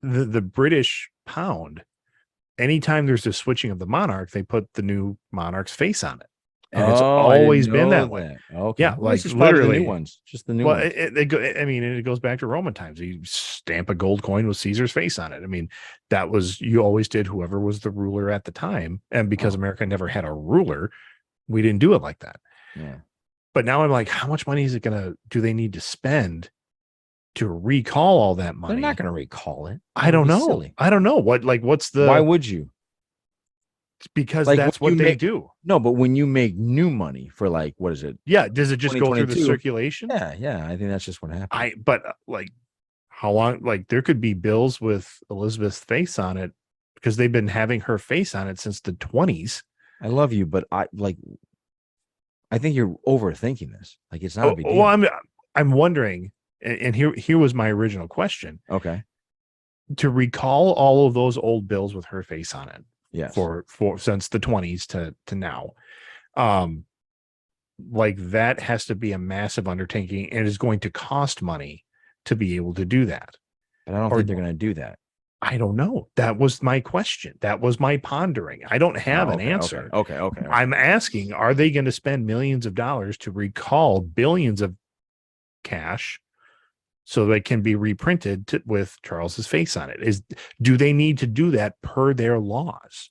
The British pound, anytime there's a switching of the monarch, they put the new monarch's face on it. And it's always been that way. Okay. Yeah, like literally the new ones, just the new ones. It goes back to Roman times. You stamp a gold coin with Caesar's face on it. I mean, you always did whoever was the ruler at the time. And because America never had a ruler, we didn't do it like that. Yeah. But now I'm like, how much money do they need to spend to recall all that money? They're not going to recall it. I don't know. Silly. I don't know what's the. Why would you? Because that's what they do. No, but when you make new money for like, what is it? Yeah. Does it just go through the circulation? Yeah. I think that's just what happened. But how long? Like there could be bills with Elizabeth's face on it because they've been having her face on it since the 20s. I love you, but I think you're overthinking this. Like it's not a big deal. Well, I'm wondering. And here was my original question. Okay. To recall all of those old bills with her face on it. Yes. For since the 20s to now. Like that has to be a massive undertaking and is going to cost money to be able to do that. But I don't think they're going to do that. I don't know. That was my question. That was my pondering. I don't have an answer. Okay. I'm asking, are they going to spend millions of dollars to recall billions of cash so they can be reprinted with Charles's face on it? Do they need to do that per their laws?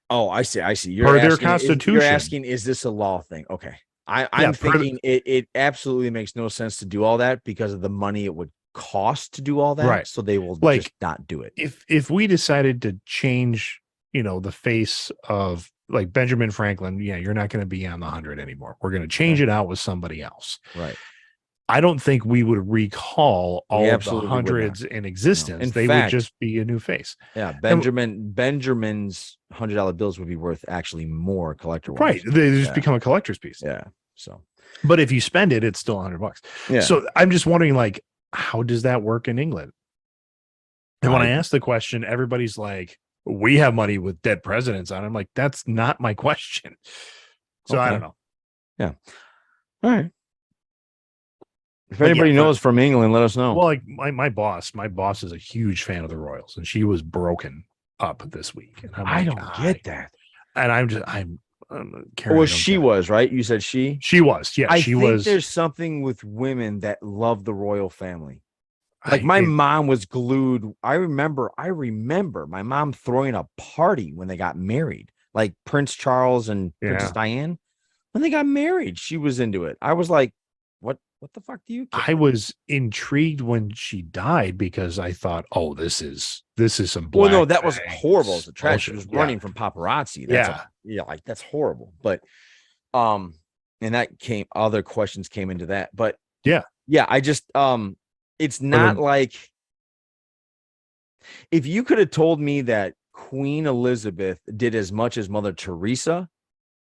Oh, I see. Per their constitution. You're asking, is this a law thing? Okay. I'm thinking it absolutely makes no sense to do all that because of the money it would cost to do all that. Right. So they will just not do it. If we decided to change, the face of like Benjamin Franklin, you're not going to be on the 100 anymore. We're going to change it out with somebody else. Right. I don't think we would recall all of the hundreds in existence. In they fact, would just be a new face. Yeah, Benjamin's $100 bills would be worth actually more collector. Right, they just become a collector's piece. Yeah. So, but if you spend it, it's still $100. Yeah. So I'm just wondering, like, how does that work in England? And when I asked the question, everybody's like, we have money with dead presidents on it. I'm like, that's not my question. So I don't know. Yeah. All right. If But anybody knows from England, let us know. Well, like my boss is a huge fan of the Royals, and she was broken up this week. And I don't get that. And I'm Karen. Well, she was, right? You said she? She was, yeah. I think there's something with women that love the royal family. Like my mom was glued. I remember my mom throwing a party when they got married, like Prince Charles and Princess Diane. When they got married, she was into it. I was like, what the fuck do you care? I was intrigued when she died because I thought, oh, this is some black. Well, no, that was horrible. It was trash. She was running from paparazzi. That's horrible. But and that other questions came into that. But yeah, I just it's not like if you could have told me that Queen Elizabeth did as much as Mother Teresa,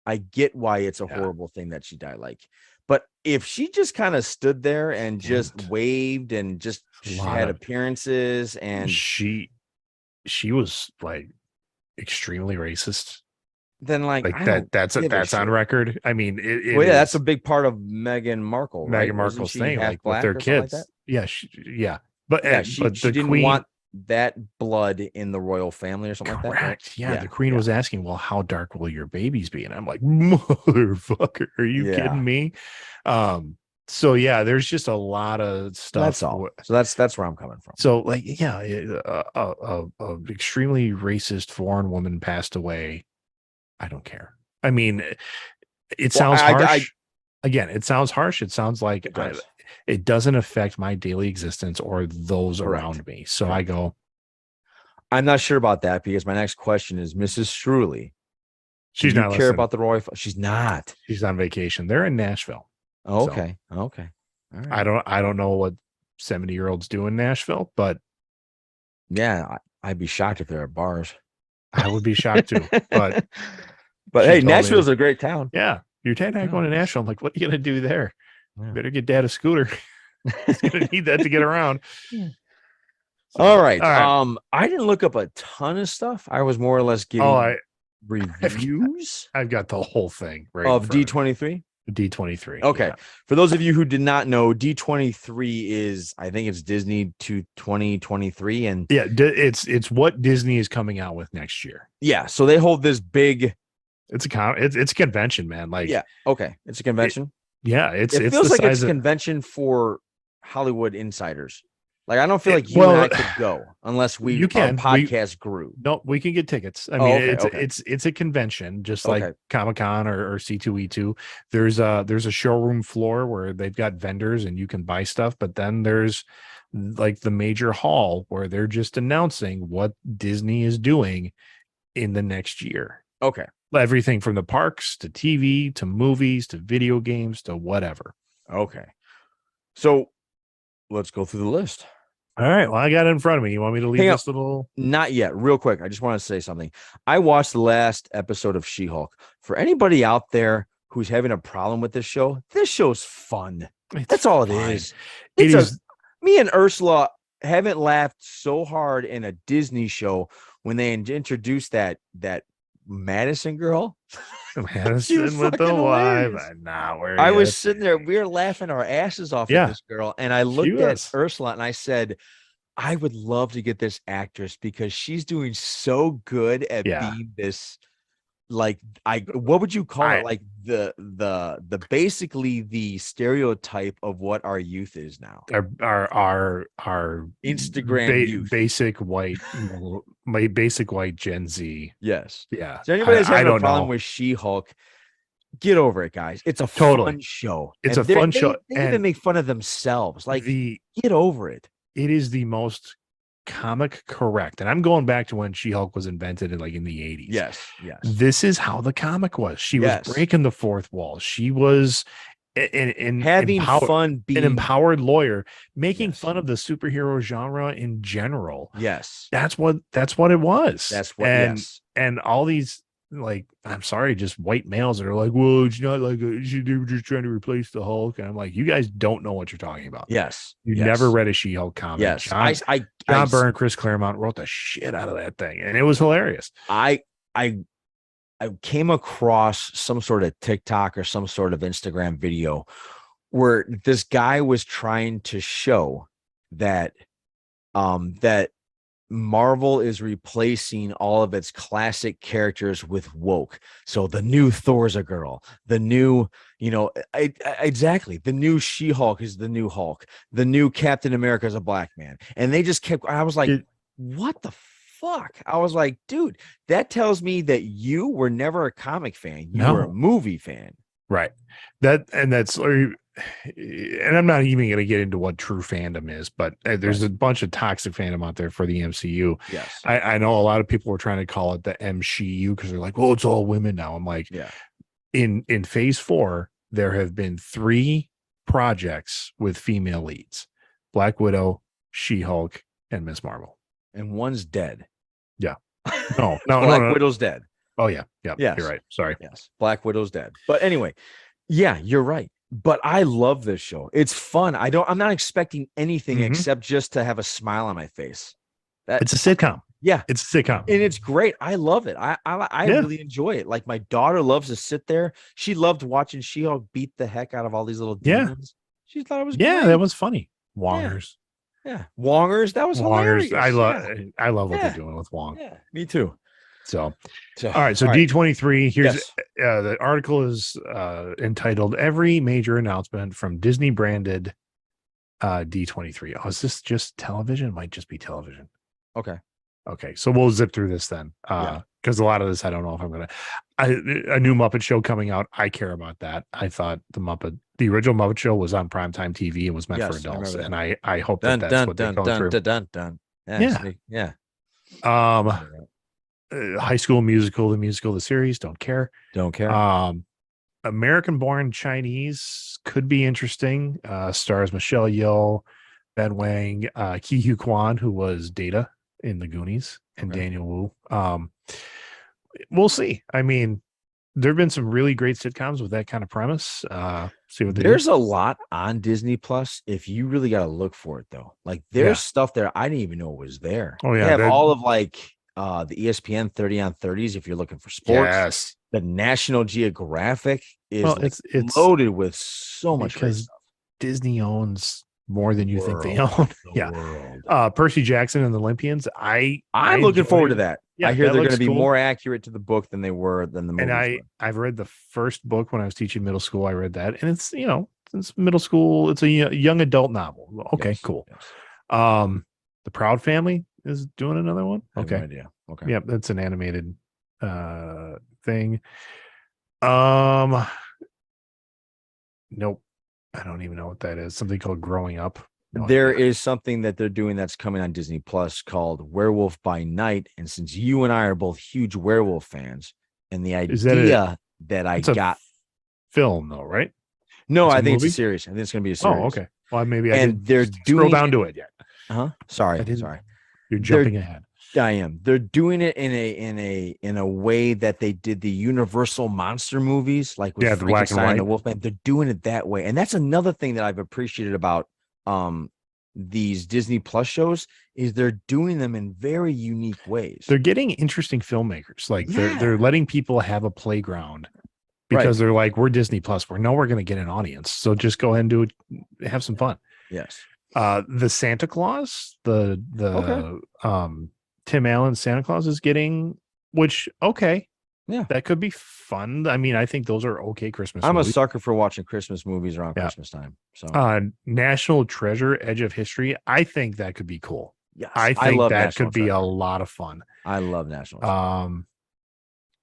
I get why it's a horrible thing that she died. Like, but if she just kind of stood there and just waved and just had appearances, and she was like extremely racist, then like that's on record. I mean, that's a big part of Meghan Markle, right? Meghan Markle's thing, like with their kids. Like but she didn't want that blood in the royal family or something like that. Correct. Yeah, the queen was asking, well, how dark will your babies be? And I'm like, motherfucker, are you kidding me? So yeah, there's just a lot of stuff. That's all. So that's where I'm coming from. So like, a extremely racist foreign woman passed away. I don't care. I mean, it sounds harsh. Again, it sounds harsh. It sounds like it doesn't affect my daily existence or those around me. So I go, I'm not sure about that because my next question is Mrs. Struley. She's not care about the royal. She's not. She's on vacation. They're in Nashville. Oh, okay. So, okay. All right. I don't know what 70-year-olds do in Nashville, but yeah, I'd be shocked if they're at bars. I would be shocked too. But hey, Nashville's a great town. Yeah. You're going to Nashville. I'm like, what are you going to do there? Yeah. Better get dad a scooter. He's going to need that to get around. Yeah. So, all right. I didn't look up a ton of stuff. I was more or less giving reviews. I've got the whole thing of D23. D23. Okay. Yeah. For those of you who did not know, D23 is, I think it's Disney to 2023, and it's what Disney is coming out with next year. Yeah. So they hold this big. It's a convention, man. Like, yeah. Okay. It's a convention. It feels like it's a convention for Hollywood insiders. Like, I don't feel like you and I could go unless our podcast grew. No, we can get tickets. I mean, it's a convention, just like Comic-Con or C2E2. There's a showroom floor where they've got vendors and you can buy stuff, but then there's like the major hall where they're just announcing what Disney is doing in the next year. Okay. Everything from the parks to TV to movies to video games to whatever. Okay. So let's go through the list. All right. Well, I got it in front of me. You want me to leave this little? Not yet. Real quick. I just want to say something. I watched the last episode of She-Hulk. For anybody out there who's having a problem with this show's fun. That's all it is. Me and Ursula haven't laughed so hard in a Disney show when they introduced that Madison girl. Madison with the wife. I was sitting there. We were laughing our asses off at this girl. And I looked at Ursula and I said, I would love to get this actress because she's doing so good at being this. Like, what would you call it? Like the basically the stereotype of what our youth is now. Our Instagram youth. Basic white Gen Z. Yes. Yeah. So anybody that's having a problem with She-Hulk, get over it, guys. It's a fun show. It's a fun show. They even make fun of themselves. Like, get over it. It is the most comic correct, and I'm going back to when She-Hulk was invented in the 80s. Yes. This is how the comic was. She was breaking the fourth wall. She was having fun, being an empowered lawyer, making fun of the superhero genre in general. Yes, that's what it was. That's what. And all these like, I'm sorry, just white males that are like, well, it's not like they were just trying to replace the Hulk. And I'm like, you guys don't know what you're talking about. Yes. You never Yes. read a She-Hulk comic. Yes. I, John Byrne, Chris Claremont wrote the shit out of that thing, and it was hilarious. I, I, I came across some sort of TikTok or some sort of Instagram video where this guy was trying to show that that Marvel is replacing all of its classic characters with woke. So the new Thor's a girl, the new, exactly. The new She-Hulk is the new Hulk. The new Captain America is a black man. And they just kept, I was like, It, what the fuck? I was like, dude, that tells me that you were never a comic fan. You were a no, movie fan. right. That's and I'm not even going to get into what true fandom is, but there's Right. a bunch of toxic fandom out there for the MCU. Yes. I know a lot of people were trying to call it the MCU because they're like, well, it's all women now. I'm like, Yeah. in phase 4, there have been 3 projects with female leads: Black Widow, She-Hulk, and Miss Marvel. And one's dead. Yeah. No, no, Black no, no. Widow's dead. Oh yeah. Yeah. Yes. You're right. Sorry. Yes. Black Widow's dead. But anyway, yeah, you're right. But I love this show. It's fun. I'm not expecting anything Mhm. except just to have a smile on my face. It's a sitcom. Yeah. It's a sitcom. And it's great. I love it. I Yeah. really enjoy it. Like my daughter loves to sit there. She loved watching She-Hulk beat the heck out of all these little Yeah. demons. She thought it was Yeah, great. that was funny. Wongers. Yeah. Wongers. That was hilarious. I love Yeah. I love what Yeah. they're doing with Wong. Yeah. Me too. So all So, right, so D23, here's Yes. the article is entitled Every Major Announcement from Disney Branded D23. Oh, is this just television? It might just be television. Okay. Okay, so we'll zip through this then. Because a lot of this I don't know if I'm gonna a new Muppet show coming out. I care about that. I thought the original Muppet Show was on primetime TV and was meant for Yes, I adults. remember And I hope Dun, that's dun, what dun, they go dun, through. dun, dun, dun. Yeah. Yeah. See? Yeah. High School Musical, the musical, the series, don't care. Don't care. American Born Chinese could be interesting. Stars Michelle Yeoh, Ben Wang, Ki Hu Kwan, who was Data in the Goonies, and Okay. Daniel Wu. We'll see. I mean, there have been some really great sitcoms with that kind of premise. See what they There's do. a lot on Disney Plus if you really got to look for it though. Like there's Yeah. stuff there I didn't even know was there. Oh, yeah, They have that- all of like the ESPN 30 on 30s if you're looking for sports. Yes. The National Geographic is Well, like it's loaded with so much great because stuff. Disney owns more than you think they World. own. The Yeah. world. Percy Jackson and the Olympians. I'm looking forward to that. Yeah, I hear that they're going looks to be cool. more accurate to the book than they were than the movies. And I've read the first book when I was teaching middle school. I read that, and it's it's middle school. It's a young adult novel. Okay, Yes, cool. yes. The Proud Family is doing another one. I have Okay, no idea. Okay. yeah, that's an animated thing. Nope, I don't even know what that is. Something called Growing Up. No There idea. is something that they're doing that's coming on Disney Plus called Werewolf by Night. And since you and I are both huge werewolf fans, and the Is that idea that I It's a got film though, right? no, it's a I think it's movie? a series. I think it's gonna be a series. Oh, okay. Well, maybe I And didn't they're scroll doing down to it yet. Sorry, I didn't. sorry. You're They're- jumping ahead. I am. They're doing it in a way that they did the Universal monster movies, like with Yeah, the black and Frankenstein and the white. Wolfman. They're doing it that way, and that's another thing that I've appreciated about these Disney Plus shows is they're doing them in very unique ways. They're getting interesting filmmakers. Like they're Yeah. letting people have a playground because they're like, we're Disney Plus. We're going to get an audience. So just go ahead and do it. Have some fun. Yes. The Santa Claus, the Tim Allen Santa Claus is getting, which Yeah. that could be fun. I mean, I think those are okay Christmas I'm a movies. sucker for watching Christmas movies around Yeah. Christmas time. So National Treasure, Edge of History. I think that could be cool. yes, I think love that National could be a Treasure. lot of fun. I love National Treasure.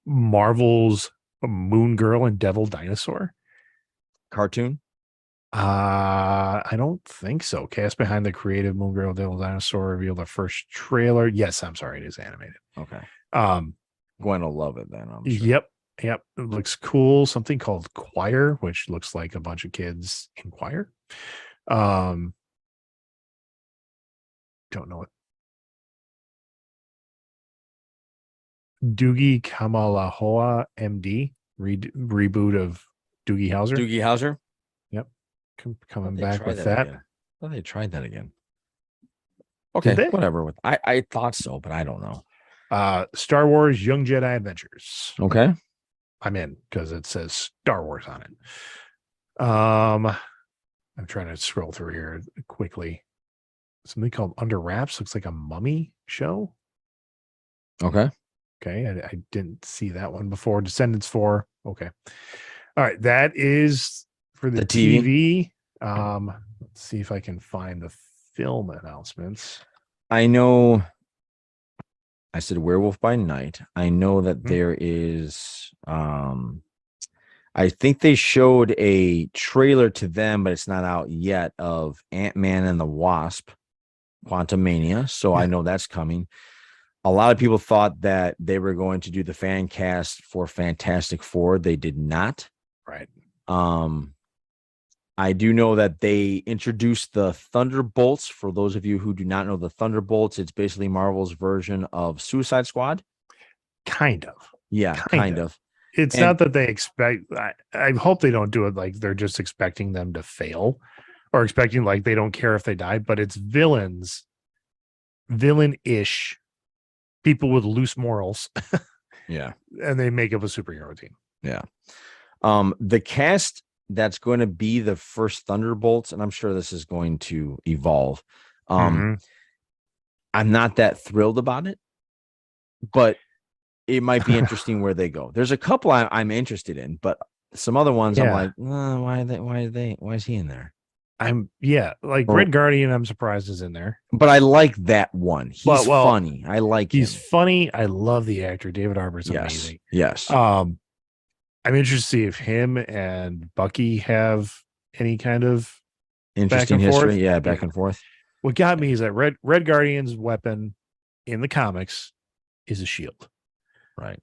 Marvel's Moon Girl and Devil Dinosaur. Cartoon. I don't think so. Cast behind the creative Moon Girl Devil Dinosaur revealed the first trailer. Yes, I'm sorry, it is animated. Okay. Um, Gwen will love it then. I'm sure. Yep. It looks cool. Something called Choir, which looks like a bunch of kids in choir. Don't know Doogie Kamalahoa MD reboot of Doogie Howser. Doogie Howser. Yep, coming They back tried with that that. again. Well, they tried that again. Did Okay, they? whatever. With I thought so, but I don't know. Star Wars Young Jedi Adventures. Okay. I'm in because it says Star Wars on it. I'm trying to scroll through here quickly. Something called Under Wraps looks like a mummy show. Okay. Okay, I didn't see that one before. Descendants 4. Okay. All right, that is for the TV. Let's see if I can find the film announcements. I know I said Werewolf by Night. I know that there is I think they showed a trailer to them, but it's not out yet, of Ant-Man and the Wasp, Quantumania. So I know that's coming. A lot of people thought that they were going to do the fan cast for Fantastic Four. They did not. Right. I do know that they introduced the Thunderbolts. For those of you who do not know the Thunderbolts, it's basically Marvel's version of Suicide Squad. Kind of. Yeah, kind of. It's not that they expect. I hope they don't do it like they're just expecting them to fail, or expecting like they don't care if they die. But it's villain-ish people with loose morals. Yeah, and they make up a superhero team. Yeah. The cast that's going to be the first Thunderbolts, and I'm sure this is going to evolve. I'm not that thrilled about it, but it might be interesting where they go. There's a couple I'm interested in, but some other ones I'm like, why is he in there? Red Guardian, I'm surprised is in there. But I like that one. He's funny. I like he's him. funny. I love the actor. David Harbour's amazing. Yes. I'm interested to see if him and Bucky have any kind of interesting history. Yeah, back and forth. What got me is that Red Guardian's weapon in the comics is a shield. Right.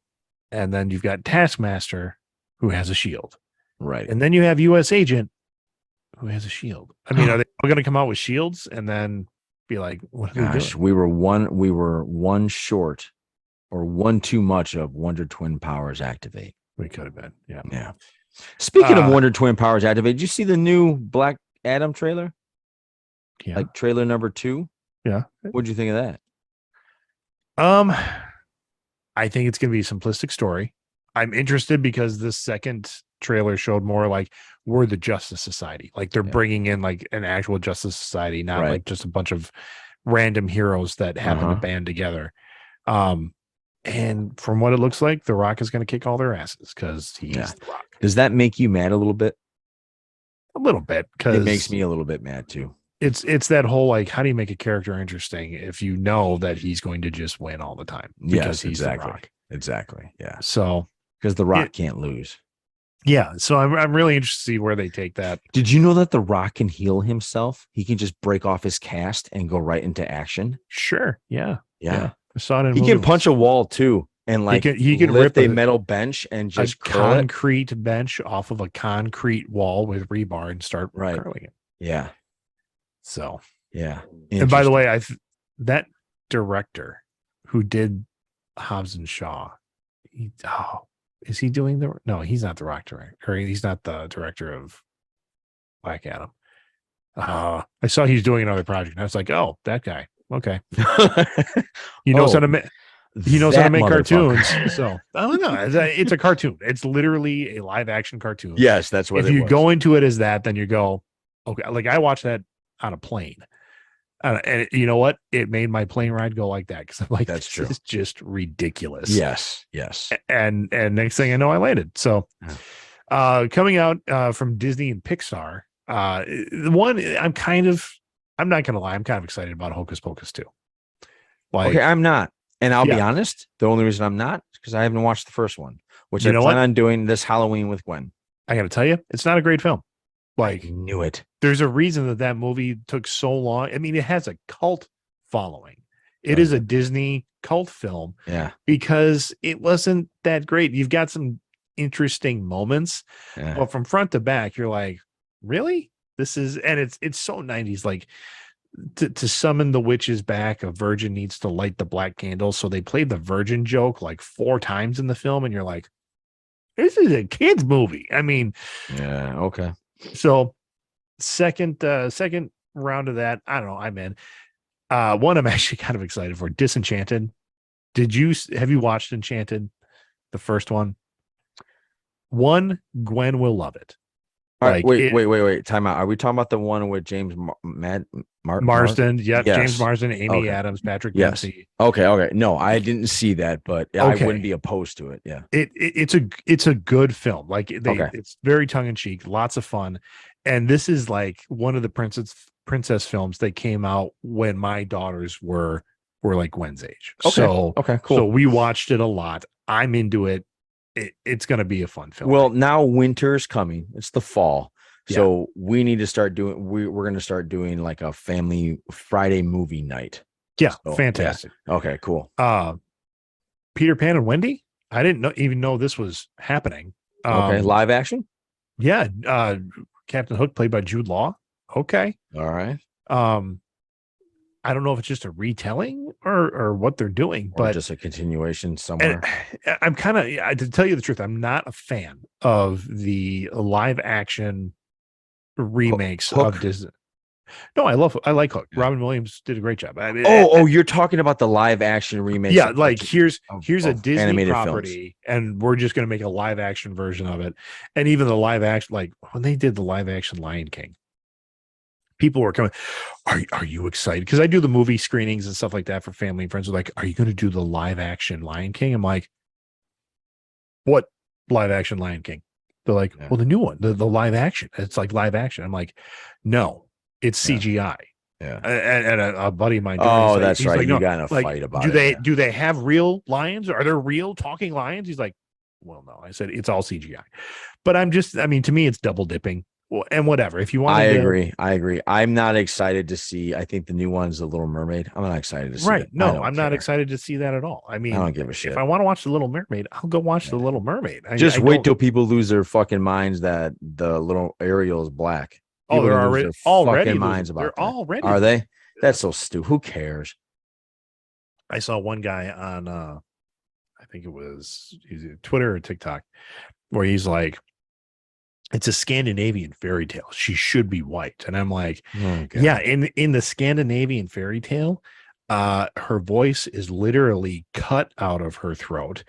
And then you've got Taskmaster, who has a shield. Right. And then you have U.S. Agent, who has a shield. I mean, are they going to come out with shields and then be like, what are they doing? We were one short or one too much of Wonder Twin powers activate. We could have been. Yeah. Yeah. Speaking of Wonder Twin powers activate, did you see the new Black Adam trailer? Yeah. Like trailer number 2? Yeah. What'd you think of that? I think it's going to be a simplistic story. I'm interested because this second trailer showed more like we're the Justice Society. Like they're bringing in like an actual Justice Society, not like just a bunch of random heroes that happen to band together. And from what it looks like, The Rock is going to kick all their asses because he's The Rock. Does that make you mad a little bit? A little bit, because it makes me a little bit mad too. It's that whole like, how do you make a character interesting if you know that he's going to just win all the time? Because he's The Rock. Exactly. Yeah. So because The Rock can't lose. Yeah. So I'm really interested to see where they take that. Did you know that The Rock can heal himself? He can just break off his cast and go right into action. Sure. Yeah. Yeah. I saw it in he can punch a wall too. And like he can lift a metal bench and just concrete bench off of a concrete wall with rebar and start curling it. Yeah. So yeah. And by the way, that director who did Hobbs and Shaw, is he doing no, he's not the Rock director, or he's not the director of Black Adam. I saw he's doing another project and I was like, oh, that guy. Okay. He knows how to make cartoons. So I don't know. It's a cartoon. It's literally a live action cartoon. Yes, that's what if you go into it as that, then you go, okay. Like I watched that on a plane. And you know what? It made my plane ride go like that because I'm like, that's true. It's just ridiculous. Yes. And next thing I know, I landed. So coming out from Disney and Pixar, the one I'm not gonna lie, I'm kind of excited about Hocus Pocus 2. Okay, I'm not. And I'll be honest, the only reason I'm not is because I haven't watched the first one, which I plan on doing this Halloween with Gwen. I gotta tell you, it's not a great film. Like, I knew it. There's a reason that movie took so long. I mean, it has a cult following. It is a Disney cult film. Yeah. Because it wasn't that great. You've got some interesting moments, but from front to back, you're like, really? This is, and it's so 90s. Like to summon the witches back, a virgin needs to light the black candle. So they played the virgin joke like 4 times in the film, and you're like, this is a kids movie. I mean, Yeah. Okay. so second round of that, I don't know. I'm in. One I'm actually kind of excited for, Disenchanted. Have you watched Enchanted, the first one? Gwen will love it. All right. Like Wait. Time out. Are we talking about the one with James Marsden, yep, James Yes. Marsden, Amy Okay. Adams, Patrick Yes. Dempsey. Okay. No, I didn't see that, but I wouldn't Okay. be opposed to it. Yeah. It's a good film. Like Okay. it's very tongue in cheek, lots of fun. And this is like one of the princess films that came out when my daughters were like Gwen's age. Okay. So Okay. Cool. so we watched it a lot. I'm into it. It's going to be a fun film. Well, now winter's coming. It's the fall. Yeah. So we need to start doing we're going to start doing like a family Friday movie night. Yeah, So, fantastic. yeah. Okay, cool. Peter Pan and Wendy. I didn't even know this was happening. Okay, live action? Yeah, Captain Hook played by Jude Law. Okay. All right. I don't know if it's just a retelling or what they're doing, Or but just a continuation somewhere. I'm kind of, to tell you the truth, I'm not a fan of the live action remakes Hook? of Disney. No, I like Hook. Yeah. Robin Williams did a great job. I mean, You're talking about the live action remake. yeah, like here's a of Disney animated property, and we're just going to make a live action version of it. And even the live action, like when they did the live action Lion King, people were coming, are you excited? Because I do the movie screenings and stuff like that for family and friends. Are like, are you going to do the live action Lion King? I'm like, what live action Lion King? They're like, well, the new one, the live action. It's like live action. I'm like, no, it's CGI. Yeah. And a buddy of mine. Oh, that's right. Like, you no, got in a like, fight about do they have real lions? Are there real talking lions? He's like, well, no. I said it's all CGI. But to me, it's double dipping. Well, and whatever. If you want, I agree. I'm not excited to see. I think the new one's The Little Mermaid. I'm not excited to see. Right? That. No, I'm not excited to see that at all. I mean, I don't give a shit. If I want to watch The Little Mermaid, I'll go watch The Little Mermaid. Just wait till people lose their fucking minds that the little Ariel is black. People they're already minds about they're that. already. Are they? That's so stupid. Who cares? I saw one guy on I think it was Twitter or TikTok where he's like, it's a Scandinavian fairy tale. She should be white. And I'm like, yeah, in the Scandinavian fairy tale, her voice is literally cut out of her throat.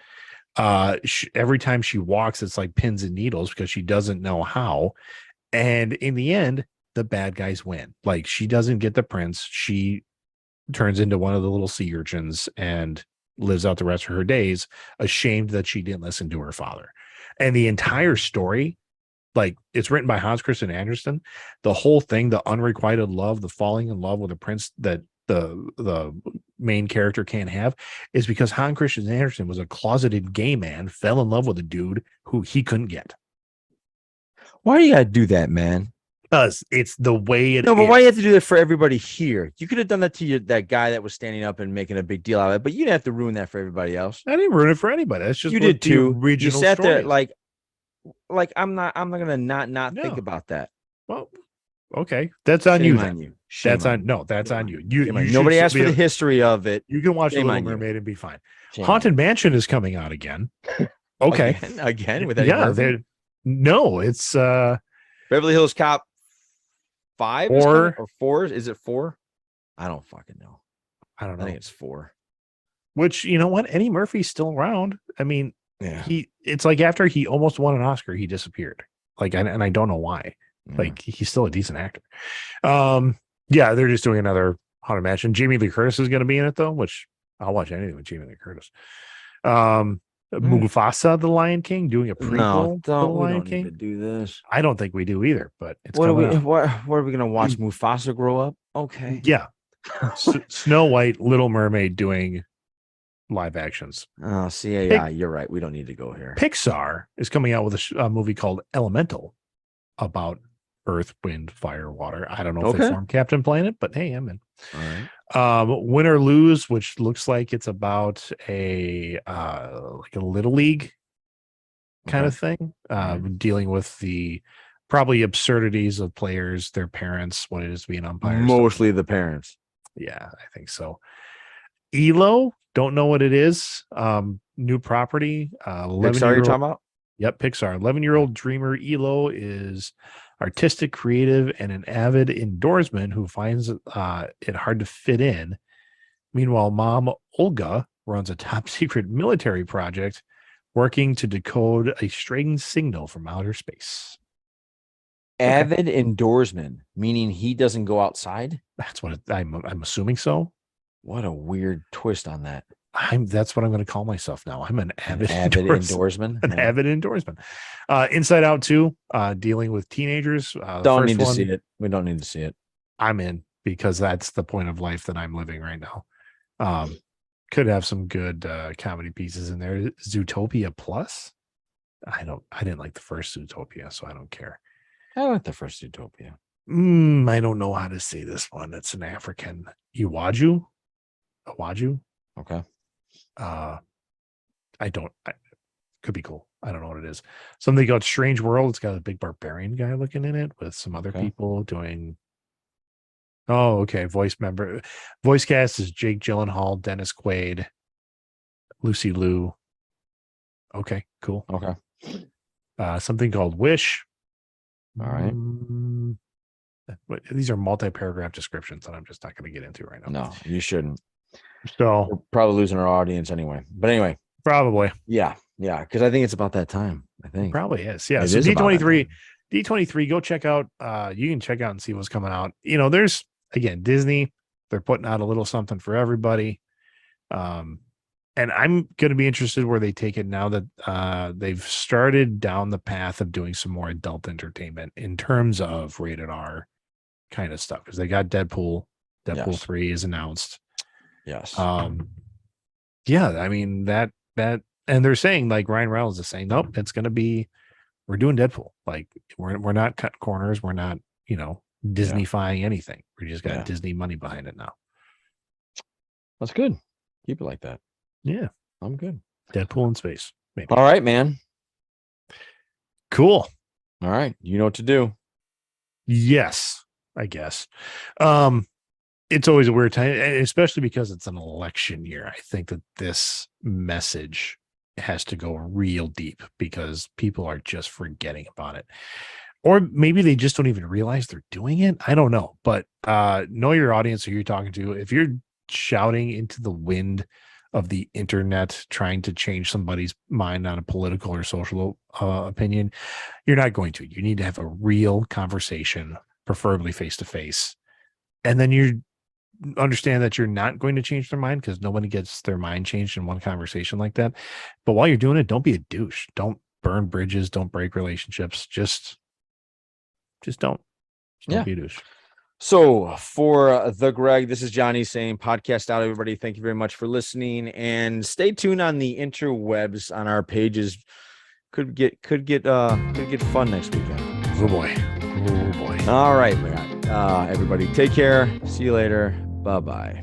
Every time she walks, it's like pins and needles because she doesn't know how. And in the end, the bad guys win. Like, she doesn't get the prince. She turns into one of the little sea urchins and lives out the rest of her days, ashamed that she didn't listen to her father. And the entire story, like, it's written by Hans Christian Andersen. The whole thing, the unrequited love, the falling in love with a prince that the main character can't have, is because Hans Christian Andersen was a closeted gay man, fell in love with a dude who he couldn't get. Why do you gotta do that, man? Because it's the way it is. No, but why do you have to do that for everybody here? You could have done that to that guy that was standing up and making a big deal out of it, but you didn't have to ruin that for everybody else. I didn't ruin it for anybody. That's just you did too. You sat there like I'm not gonna not think about that. Well, okay, that's on you. On you. That's on you. You nobody asked for the history of it. You can watch The Little Mermaid and be fine. Haunted Mansion is coming out again. Okay, again with Eddie no, it's Beverly Hills Cop 5 or 4? Is it 4? I don't fucking know. I don't know. I think it's 4. Which, you know what? Eddie Murphy's still around. I mean, it's like after he almost won an Oscar, he disappeared. Like, and I don't know why. Like, he's still a decent actor. Yeah, they're just doing another Haunted Mansion. Jamie Lee Curtis is going to be in it though, which I'll watch anything with Jamie Lee Curtis. Mufasa, the Lion King, doing a prequel to the Lion King. Need to do this. I don't think we do either, but it's what are we gonna watch Mufasa grow up? Okay. Yeah. Snow White, Little Mermaid doing live actions. Oh, see, yeah, you're right. We don't need to go here. Pixar is coming out with a movie called Elemental about earth, wind, fire, water. I don't know if they formed Captain Planet, but hey, I'm in. All right. Win or Lose, which looks like it's about a like a little league kind of thing, dealing with the Probably absurdities of players, their parents, what it is to be an umpire. Mostly the parents. Yeah, I think so. Elo, don't know what it is. New property. Pixar you're talking about? Yep, Pixar. 11-year-old dreamer Elo is artistic, creative, and an avid indoorsman who finds it hard to fit in. Meanwhile, mom Olga runs a top secret military project working to decode a strange signal from outer space. Avid indoorsman, meaning he doesn't go outside? That's what I'm assuming so. What a weird twist on that. That's what I'm going to call myself now. I'm an avid indoorsman. An avid indoorsman. Inside Out 2, dealing with teenagers. Don't need to see it. We don't need to see it. I'm in, because that's the point of life that I'm living right now. Could have some good comedy pieces in there. Zootopia Plus. I didn't like the first Zootopia, so I don't care. I like the first Zootopia. I don't know how to say this one. It's an African Iwaju. Okay. Could be cool. I don't know what it is. Something called Strange World. It's got a big barbarian guy looking in it with some other people doing. Oh, okay. Voice cast is Jake Gyllenhaal, Dennis Quaid, Lucy Liu. Okay, cool. Okay. Something called Wish. All right. But these are multi-paragraph descriptions that I'm just not going to get into right now. No, you shouldn't. So we're probably losing our audience anyway. But anyway. Probably. Yeah. Because I think it's about that time. I think. Probably is. Yeah. It so is D23, go check out. You can check out and see what's coming out. There's, again, Disney. They're putting out a little something for everybody. And I'm going to be interested where they take it now that they've started down the path of doing some more adult entertainment in terms of rated R kind of stuff, because they got Deadpool 3 is announced. Yes. Yeah, I mean that, and they're saying, like, Ryan Reynolds is saying, nope, we're doing Deadpool. Like, we're not cutting corners. We're not, Disney-fying anything. We just got Disney money behind it now. That's good. Keep it like that. Yeah, I'm good. Deadpool in space. Maybe. All right, man. Cool. All right. You know what to do. Yes, I guess. It's always a weird time, especially because it's an election year. I think that this message has to go real deep because people are just forgetting about it. Or maybe they just don't even realize they're doing it. I don't know. But know your audience who you're talking to. If you're shouting into the wind of the internet trying to change somebody's mind on a political or social opinion, you're not going to. You need to have a real conversation, preferably face to face. And then you understand that you're not going to change their mind, because nobody gets their mind changed in one conversation like that. But while you're doing it, don't be a douche. Don't burn bridges. Don't break relationships. Just don't be a douche. So for the Greg, this is Johnny saying podcast out, everybody. Thank you very much for listening, and stay tuned on the interwebs on our pages. Could get fun next weekend. Oh boy. All right, everybody, take care. See you later. Bye-bye.